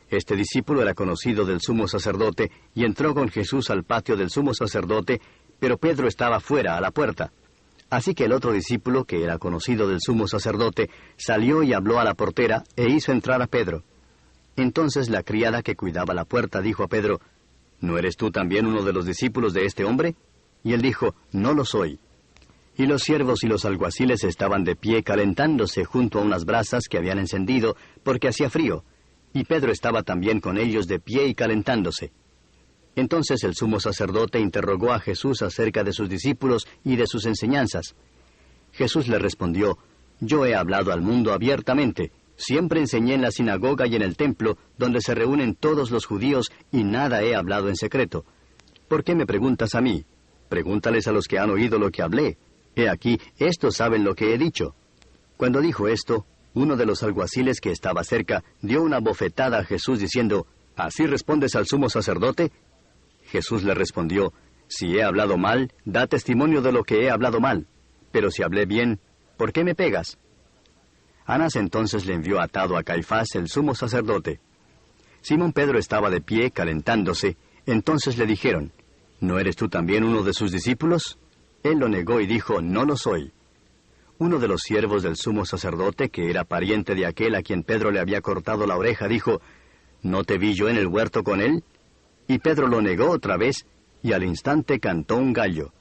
Este discípulo era conocido del sumo sacerdote, y entró con Jesús al patio del sumo sacerdote, pero Pedro estaba fuera, a la puerta. Así que el otro discípulo, que era conocido del sumo sacerdote, salió y habló a la portera, e hizo entrar a Pedro. Entonces la criada que cuidaba la puerta dijo a Pedro, ¿no eres tú también uno de los discípulos de este hombre? Y él dijo, no lo soy. Y los siervos y los alguaciles estaban de pie calentándose junto a unas brasas que habían encendido, porque hacía frío. Y Pedro estaba también con ellos de pie y calentándose. Entonces el sumo sacerdote interrogó a Jesús acerca de sus discípulos y de sus enseñanzas. Jesús le respondió, yo he hablado al mundo abiertamente. Siempre enseñé en la sinagoga y en el templo, donde se reúnen todos los judíos, y nada he hablado en secreto. ¿Por qué me preguntas a mí? Pregúntales a los que han oído lo que hablé. He aquí, estos saben lo que he dicho. Cuando dijo esto, uno de los alguaciles que estaba cerca dio una bofetada a Jesús diciendo, ¿así respondes al sumo sacerdote? Jesús le respondió, si he hablado mal, da testimonio de lo que he hablado mal. Pero si hablé bien, ¿por qué me pegas? Anás entonces le envió atado a Caifás, el sumo sacerdote. Simón Pedro estaba de pie, calentándose. Entonces le dijeron, ¿no eres tú también uno de sus discípulos? Él lo negó y dijo, no lo soy. Uno de los siervos del sumo sacerdote, que era pariente de aquel a quien Pedro le había cortado la oreja, dijo, ¿no te vi yo en el huerto con él? Y Pedro lo negó otra vez, y al instante cantó un gallo.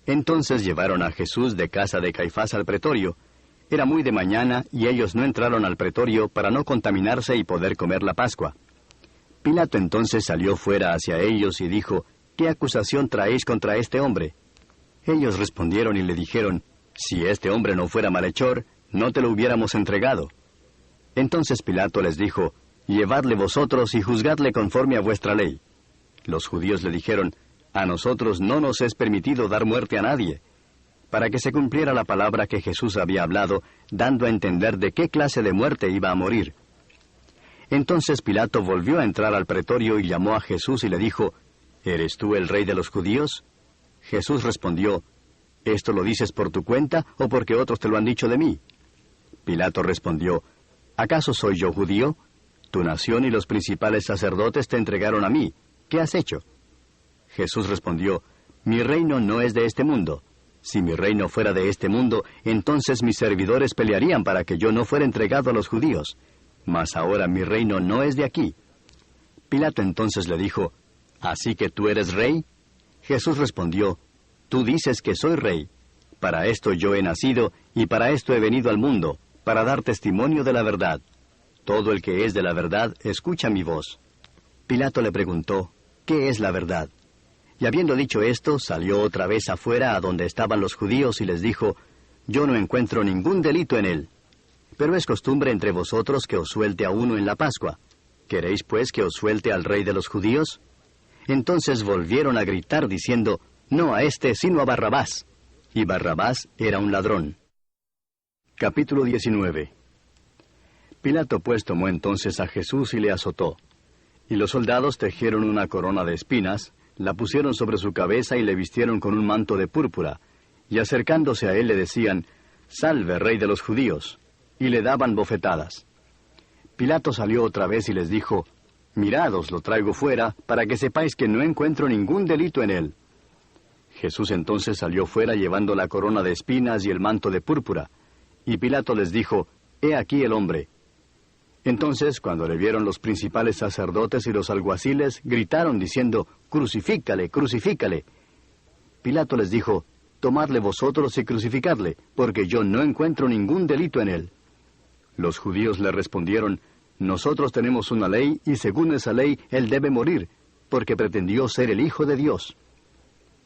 Entonces llevaron a Jesús de casa de Caifás al pretorio. Era muy de mañana, y ellos no entraron al pretorio para no contaminarse y poder comer la Pascua. Pilato entonces salió fuera hacia ellos y dijo, ¿qué acusación traéis contra este hombre? Ellos respondieron y le dijeron, si este hombre no fuera malhechor, no te lo hubiéramos entregado. Entonces Pilato les dijo, llevadle vosotros y juzgadle conforme a vuestra ley. Los judíos le dijeron, a nosotros no nos es permitido dar muerte a nadie, para que se cumpliera la palabra que Jesús había hablado, dando a entender de qué clase de muerte iba a morir. Entonces Pilato volvió a entrar al pretorio y llamó a Jesús y le dijo, ¿eres tú el rey de los judíos? Jesús respondió, ¿esto lo dices por tu cuenta o porque otros te lo han dicho de mí? Pilato respondió, ¿acaso soy yo judío? Tu nación y los principales sacerdotes te entregaron a mí. ¿Qué has hecho? Jesús respondió, mi reino no es de este mundo. Si mi reino fuera de este mundo, entonces mis servidores pelearían para que yo no fuera entregado a los judíos. Mas ahora mi reino no es de aquí. Pilato entonces le dijo, ¿así que tú eres rey? Jesús respondió, tú dices que soy rey. Para esto yo he nacido y para esto he venido al mundo, para dar testimonio de la verdad. Todo el que es de la verdad escucha mi voz. Pilato le preguntó, ¿qué es la verdad? Y habiendo dicho esto, salió otra vez afuera a donde estaban los judíos y les dijo, yo no encuentro ningún delito en él. Pero es costumbre entre vosotros que os suelte a uno en la Pascua. ¿Queréis pues que os suelte al rey de los judíos? Entonces volvieron a gritar diciendo, no a éste, sino a Barrabás. Y Barrabás era un ladrón. Capítulo 19. Pilato pues tomó entonces a Jesús y le azotó. Y los soldados tejieron una corona de espinas, la pusieron sobre su cabeza y le vistieron con un manto de púrpura, y acercándose a él le decían, «Salve, rey de los judíos», y le daban bofetadas. Pilato salió otra vez y les dijo, «Mirad, os lo traigo fuera, para que sepáis que no encuentro ningún delito en él». Jesús entonces salió fuera llevando la corona de espinas y el manto de púrpura, y Pilato les dijo, «He aquí el hombre». Entonces, cuando le vieron los principales sacerdotes y los alguaciles, gritaron diciendo, «Crucifícale, crucifícale». Pilato les dijo, «Tomadle vosotros y crucificadle, porque yo no encuentro ningún delito en él». Los judíos le respondieron, «Nosotros tenemos una ley, y según esa ley él debe morir, porque pretendió ser el Hijo de Dios».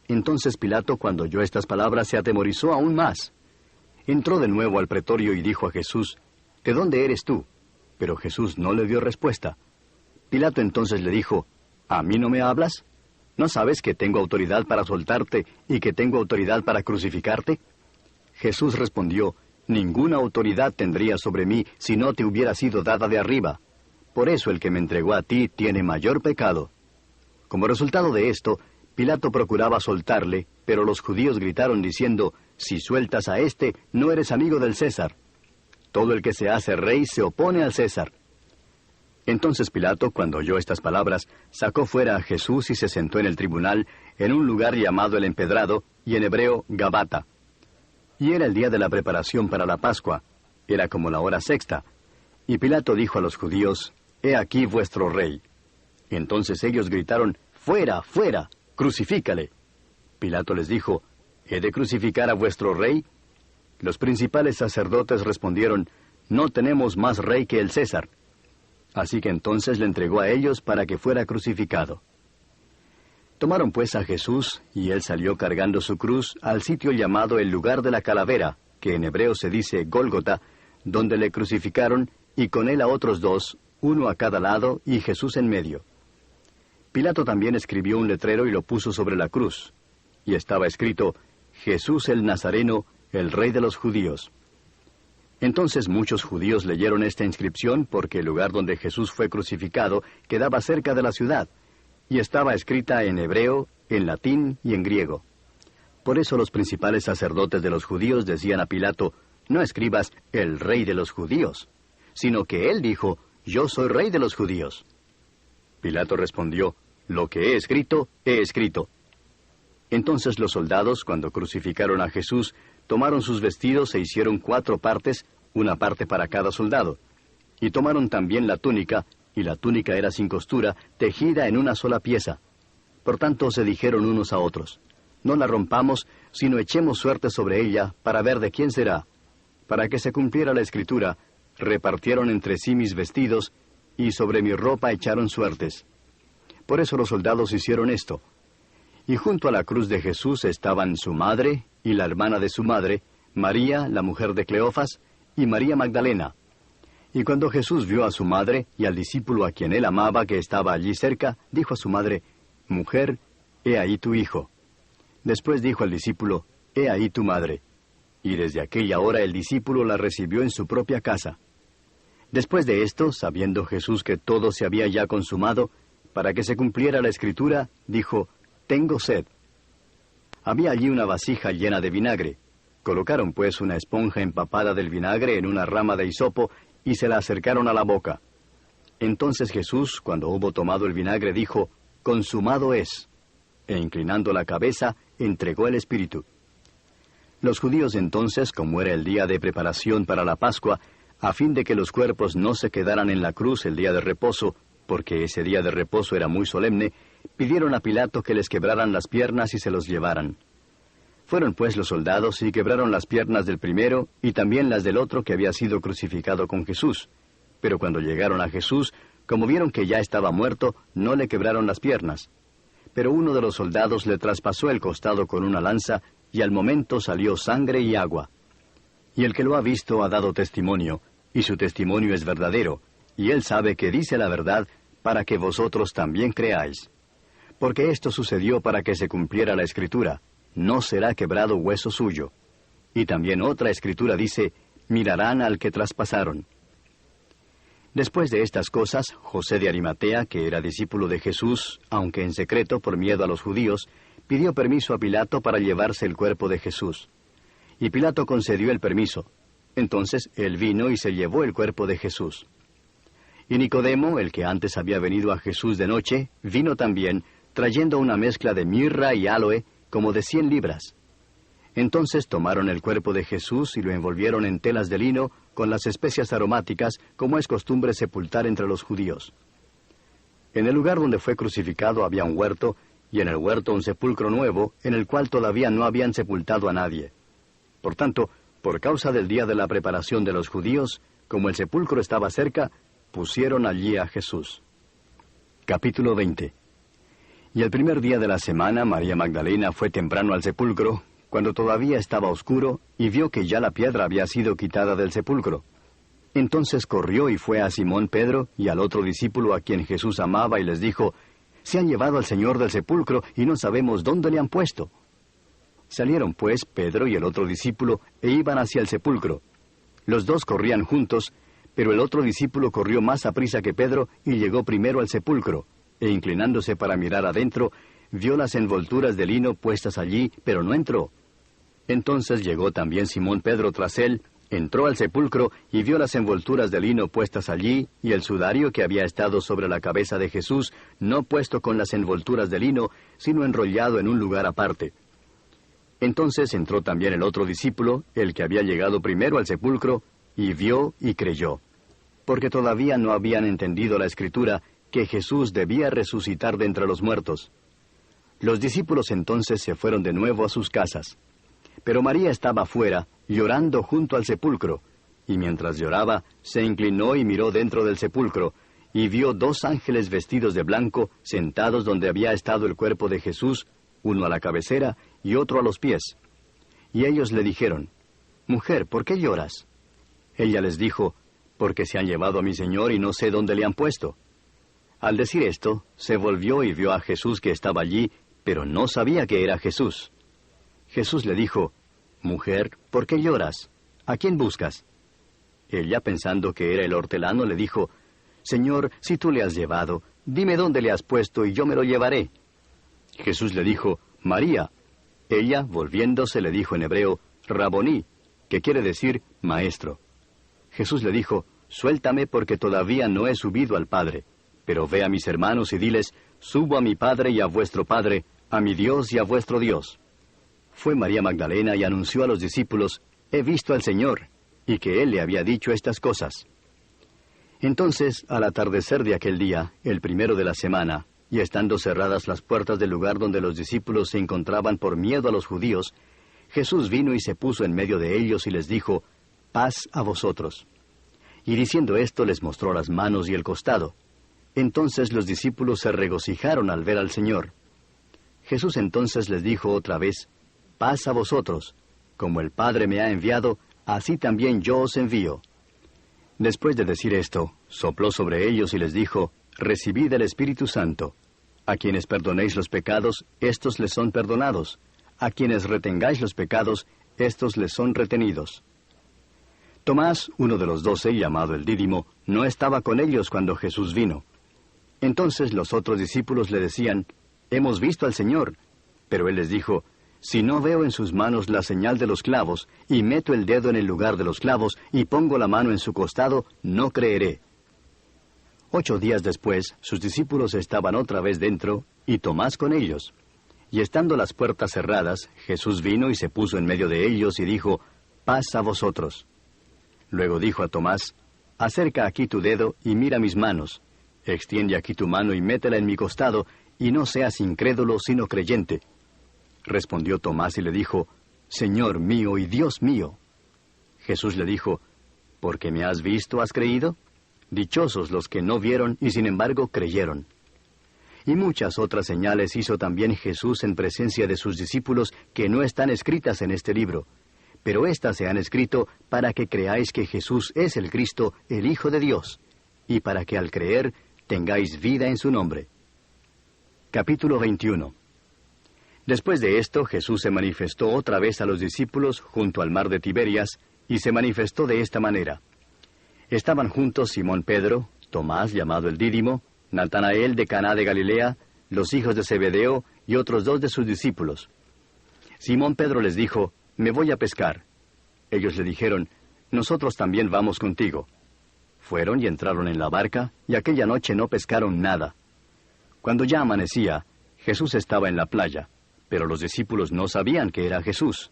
Entonces Pilato, cuando oyó estas palabras, se atemorizó aún más. Entró de nuevo al pretorio y dijo a Jesús, «¿De dónde eres tú?» Pero Jesús no le dio respuesta. Pilato entonces le dijo, ¿a mí no me hablas? ¿No sabes que tengo autoridad para soltarte y que tengo autoridad para crucificarte? Jesús respondió, ninguna autoridad tendría sobre mí si no te hubiera sido dada de arriba. Por eso el que me entregó a ti tiene mayor pecado. Como resultado de esto, Pilato procuraba soltarle, pero los judíos gritaron diciendo, si sueltas a éste, no eres amigo del César. Todo el que se hace rey se opone al César. Entonces Pilato, cuando oyó estas palabras, sacó fuera a Jesús y se sentó en el tribunal, en un lugar llamado el Empedrado, y en hebreo, Gabata. Y era el día de la preparación para la Pascua, era como la hora sexta. Y Pilato dijo a los judíos, «He aquí vuestro rey». Entonces ellos gritaron, «¡Fuera, fuera! ¡Crucifícale!». Pilato les dijo, «¿He de crucificar a vuestro rey?». Los principales sacerdotes respondieron, «No tenemos más rey que el César». Así que entonces le entregó a ellos para que fuera crucificado. Tomaron pues a Jesús, y él salió cargando su cruz al sitio llamado el lugar de la calavera, que en hebreo se dice Gólgota, donde le crucificaron, y con él a otros dos, uno a cada lado, y Jesús en medio. Pilato también escribió un letrero y lo puso sobre la cruz, y estaba escrito, «Jesús el Nazareno, el rey de los judíos». Entonces muchos judíos leyeron esta inscripción porque el lugar donde Jesús fue crucificado quedaba cerca de la ciudad, y estaba escrita en hebreo, en latín y en griego. Por eso los principales sacerdotes de los judíos decían a Pilato, «No escribas el rey de los judíos», sino que él dijo, «Yo soy rey de los judíos». Pilato respondió, «Lo que he escrito, he escrito». Entonces los soldados, cuando crucificaron a Jesús, tomaron sus vestidos e hicieron 4 partes, una parte para cada soldado. Y tomaron también la túnica, y la túnica era sin costura, tejida en una sola pieza. Por tanto se dijeron unos a otros, «No la rompamos, sino echemos suerte sobre ella, para ver de quién será». Para que se cumpliera la escritura, repartieron entre sí mis vestidos, y sobre mi ropa echaron suertes. Por eso los soldados hicieron esto. Y junto a la cruz de Jesús estaban su madre y la hermana de su madre, María, la mujer de Cleofas, y María Magdalena. Y cuando Jesús vio a su madre y al discípulo a quien él amaba que estaba allí cerca, dijo a su madre, «Mujer, he ahí tu hijo». Después dijo al discípulo, «He ahí tu madre». Y desde aquella hora el discípulo la recibió en su propia casa. Después de esto, sabiendo Jesús que todo se había ya consumado, para que se cumpliera la Escritura, dijo, «Tengo sed». Había allí una vasija llena de vinagre. Colocaron pues una esponja empapada del vinagre en una rama de hisopo y se la acercaron a la boca. Entonces Jesús, cuando hubo tomado el vinagre, dijo, «Consumado es». E inclinando la cabeza, entregó el espíritu. Los judíos entonces, como era el día de preparación para la Pascua, a fin de que los cuerpos no se quedaran en la cruz el día de reposo, porque ese día de reposo era muy solemne, pidieron a Pilato que les quebraran las piernas y se los llevaran. Fueron pues los soldados y quebraron las piernas del primero y también las del otro que había sido crucificado con Jesús. Pero cuando llegaron a Jesús, como vieron que ya estaba muerto, no le quebraron las piernas. Pero uno de los soldados le traspasó el costado con una lanza, y al momento salió sangre y agua. Y el que lo ha visto ha dado testimonio, y su testimonio es verdadero, y él sabe que dice la verdad, para que vosotros también creáis. Porque esto sucedió para que se cumpliera la Escritura, no será quebrado hueso suyo. Y también otra Escritura dice, mirarán al que traspasaron. Después de estas cosas, José de Arimatea, que era discípulo de Jesús, aunque en secreto por miedo a los judíos, pidió permiso a Pilato para llevarse el cuerpo de Jesús. Y Pilato concedió el permiso. Entonces él vino y se llevó el cuerpo de Jesús. Y Nicodemo, el que antes había venido a Jesús de noche, vino también, trayendo una mezcla de mirra y áloe, como de 100 libras. Entonces tomaron el cuerpo de Jesús y lo envolvieron en telas de lino, con las especias aromáticas, como es costumbre sepultar entre los judíos. En el lugar donde fue crucificado había un huerto, y en el huerto un sepulcro nuevo, en el cual todavía no habían sepultado a nadie. Por tanto, por causa del día de la preparación de los judíos, como el sepulcro estaba cerca, pusieron allí a Jesús. Capítulo 20. Y el primer día de la semana, María Magdalena fue temprano al sepulcro, cuando todavía estaba oscuro, y vio que ya la piedra había sido quitada del sepulcro. Entonces corrió y fue a Simón Pedro y al otro discípulo a quien Jesús amaba, y les dijo, «Se han llevado al Señor del sepulcro, y no sabemos dónde le han puesto». Salieron pues Pedro y el otro discípulo, e iban hacia el sepulcro. Los dos corrían juntos, pero el otro discípulo corrió más aprisa que Pedro, y llegó primero al sepulcro, e inclinándose para mirar adentro, vio las envolturas de lino puestas allí, pero no entró. Entonces llegó también Simón Pedro tras él, entró al sepulcro y vio las envolturas de lino puestas allí, y el sudario que había estado sobre la cabeza de Jesús, no puesto con las envolturas de lino, sino enrollado en un lugar aparte. Entonces entró también el otro discípulo, el que había llegado primero al sepulcro, y vio y creyó. Porque todavía no habían entendido la Escritura, que Jesús debía resucitar de entre los muertos. Los discípulos entonces se fueron de nuevo a sus casas. Pero María estaba afuera, llorando junto al sepulcro, y mientras lloraba, se inclinó y miró dentro del sepulcro, y vio 2 ángeles vestidos de blanco, sentados donde había estado el cuerpo de Jesús, uno a la cabecera y otro a los pies. Y ellos le dijeron, «Mujer, ¿por qué lloras?» Ella les dijo, «Porque se han llevado a mi Señor y no sé dónde le han puesto». Al decir esto, se volvió y vio a Jesús que estaba allí, pero no sabía que era Jesús. Jesús le dijo, «Mujer, ¿por qué lloras? ¿A quién buscas?» Ella, pensando que era el hortelano, le dijo, «Señor, si tú le has llevado, dime dónde le has puesto y yo me lo llevaré». Jesús le dijo, «María». Ella, volviéndose, le dijo en hebreo, «Raboní», que quiere decir maestro. Jesús le dijo, «Suéltame porque todavía no he subido al Padre, pero ve a mis hermanos y diles, subo a mi Padre y a vuestro Padre, a mi Dios y a vuestro Dios». Fue María Magdalena y anunció a los discípulos, «He visto al Señor», y que Él le había dicho estas cosas. Entonces, al atardecer de aquel día, el primero de la semana, y estando cerradas las puertas del lugar donde los discípulos se encontraban por miedo a los judíos, Jesús vino y se puso en medio de ellos y les dijo, «Paz a vosotros». Y diciendo esto les mostró las manos y el costado. Entonces los discípulos se regocijaron al ver al Señor. Jesús entonces les dijo otra vez, paz a vosotros, como el Padre me ha enviado, así también yo os envío. Después de decir esto, sopló sobre ellos y les dijo, recibid el Espíritu Santo. A quienes perdonéis los pecados, éstos les son perdonados. A quienes retengáis los pecados, éstos les son retenidos. Tomás, uno de los 12, llamado el Dídimo, no estaba con ellos cuando Jesús vino. Entonces los otros discípulos le decían, hemos visto al Señor. Pero él les dijo, si no veo en sus manos la señal de los clavos, y meto el dedo en el lugar de los clavos, y pongo la mano en su costado, no creeré. 8 días después, sus discípulos estaban otra vez dentro, y Tomás con ellos. Y estando las puertas cerradas, Jesús vino y se puso en medio de ellos y dijo, paz a vosotros. Luego dijo a Tomás, acerca aquí tu dedo y mira mis manos. Extiende aquí tu mano y métela en mi costado, y no seas incrédulo sino creyente. Respondió Tomás y le dijo, Señor mío y Dios mío. Jesús le dijo, ¿porque me has visto, has creído? Dichosos los que no vieron y sin embargo creyeron. Y muchas otras señales hizo también Jesús en presencia de sus discípulos que no están escritas en este libro. Pero éstas se han escrito para que creáis que Jesús es el Cristo, el Hijo de Dios, y para que al creer tengáis vida en su nombre. Capítulo 21. Después de esto, Jesús se manifestó otra vez a los discípulos junto al mar de Tiberias, y se manifestó de esta manera. Estaban juntos Simón Pedro, Tomás, llamado el Dídimo, Natanael de Caná de Galilea, los hijos de Zebedeo y otros 2 de sus discípulos. Simón Pedro les dijo, me voy a pescar. Ellos le dijeron, nosotros también vamos contigo. Fueron y entraron en la barca, y aquella noche no pescaron nada. Cuando ya amanecía, Jesús estaba en la playa, pero los discípulos no sabían que era Jesús.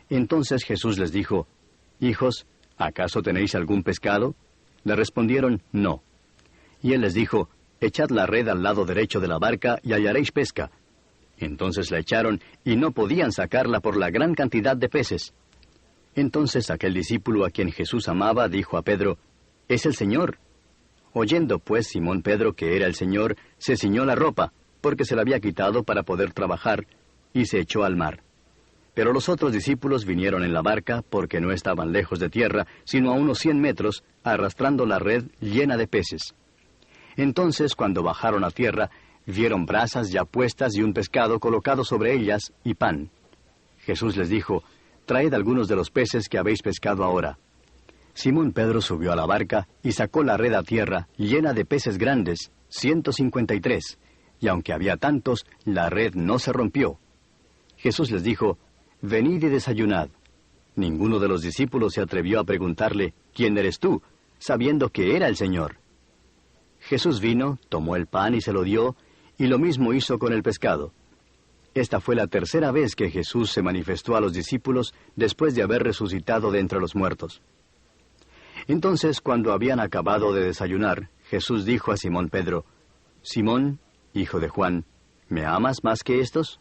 Entonces Jesús les dijo, hijos, ¿acaso tenéis algún pescado? Le respondieron, no. Y él les dijo, echad la red al lado derecho de la barca y hallaréis pesca. Entonces la echaron y no podían sacarla por la gran cantidad de peces. Entonces aquel discípulo a quien Jesús amaba dijo a Pedro, es el Señor. Oyendo pues Simón Pedro que era el Señor, se ciñó la ropa, porque se la había quitado para poder trabajar, y se echó al mar. Pero los otros discípulos vinieron en la barca, porque no estaban lejos de tierra, sino a unos 100 metros, arrastrando la red llena de peces. Entonces, cuando bajaron a tierra, vieron brasas ya puestas y un pescado colocado sobre ellas, y pan. Jesús les dijo, traed algunos de los peces que habéis pescado ahora. Simón Pedro subió a la barca y sacó la red a tierra, llena de peces grandes, 153, y aunque había tantos, la red no se rompió. Jesús les dijo, venid y desayunad. Ninguno de los discípulos se atrevió a preguntarle, ¿quién eres tú?, sabiendo que era el Señor. Jesús vino, tomó el pan y se lo dio, y lo mismo hizo con el pescado. Esta fue la tercera vez que Jesús se manifestó a los discípulos después de haber resucitado de entre los muertos. Entonces, cuando habían acabado de desayunar, Jesús dijo a Simón Pedro, Simón, hijo de Juan, ¿me amas más que estos?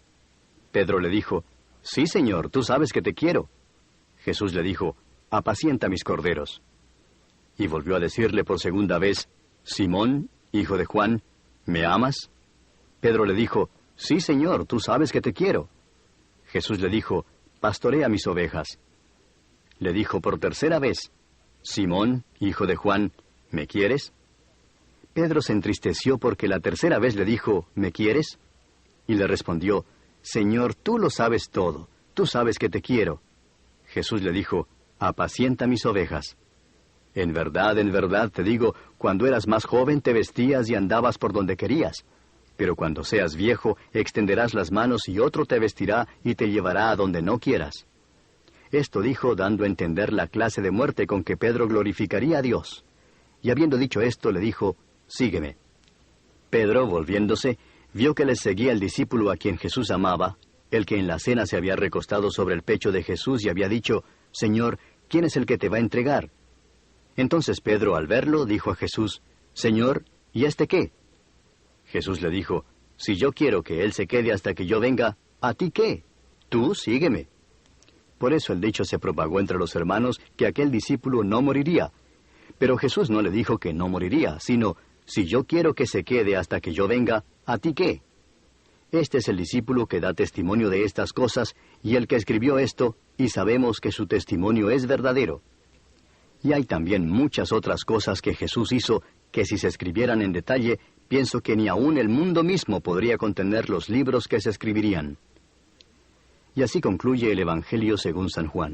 Pedro le dijo, sí, Señor, tú sabes que te quiero. Jesús le dijo, apacienta mis corderos. Y volvió a decirle por segunda vez, Simón, hijo de Juan, ¿me amas? Pedro le dijo, sí, Señor, tú sabes que te quiero. Jesús le dijo, pastorea mis ovejas. Le dijo por tercera vez, Simón, hijo de Juan, ¿me quieres? Pedro se entristeció porque la tercera vez le dijo, ¿me quieres? Y le respondió, Señor, tú lo sabes todo, tú sabes que te quiero. Jesús le dijo, apacienta mis ovejas. En verdad te digo, cuando eras más joven te vestías y andabas por donde querías. Pero cuando seas viejo, extenderás las manos y otro te vestirá y te llevará a donde no quieras. Esto dijo dando a entender la clase de muerte con que Pedro glorificaría a Dios. Y habiendo dicho esto, le dijo, sígueme. Pedro, volviéndose, vio que les seguía el discípulo a quien Jesús amaba, el que en la cena se había recostado sobre el pecho de Jesús y había dicho, Señor, ¿quién es el que te va a entregar? Entonces Pedro, al verlo, dijo a Jesús, Señor, ¿y este qué? Jesús le dijo, si yo quiero que él se quede hasta que yo venga, ¿a ti qué? Tú sígueme. Por eso el dicho se propagó entre los hermanos que aquel discípulo no moriría. Pero Jesús no le dijo que no moriría, sino, si yo quiero que se quede hasta que yo venga, ¿a ti qué? Este es el discípulo que da testimonio de estas cosas, y el que escribió esto, y sabemos que su testimonio es verdadero. Y hay también muchas otras cosas que Jesús hizo, que si se escribieran en detalle, pienso que ni aún el mundo mismo podría contener los libros que se escribirían. Y así concluye el Evangelio según San Juan.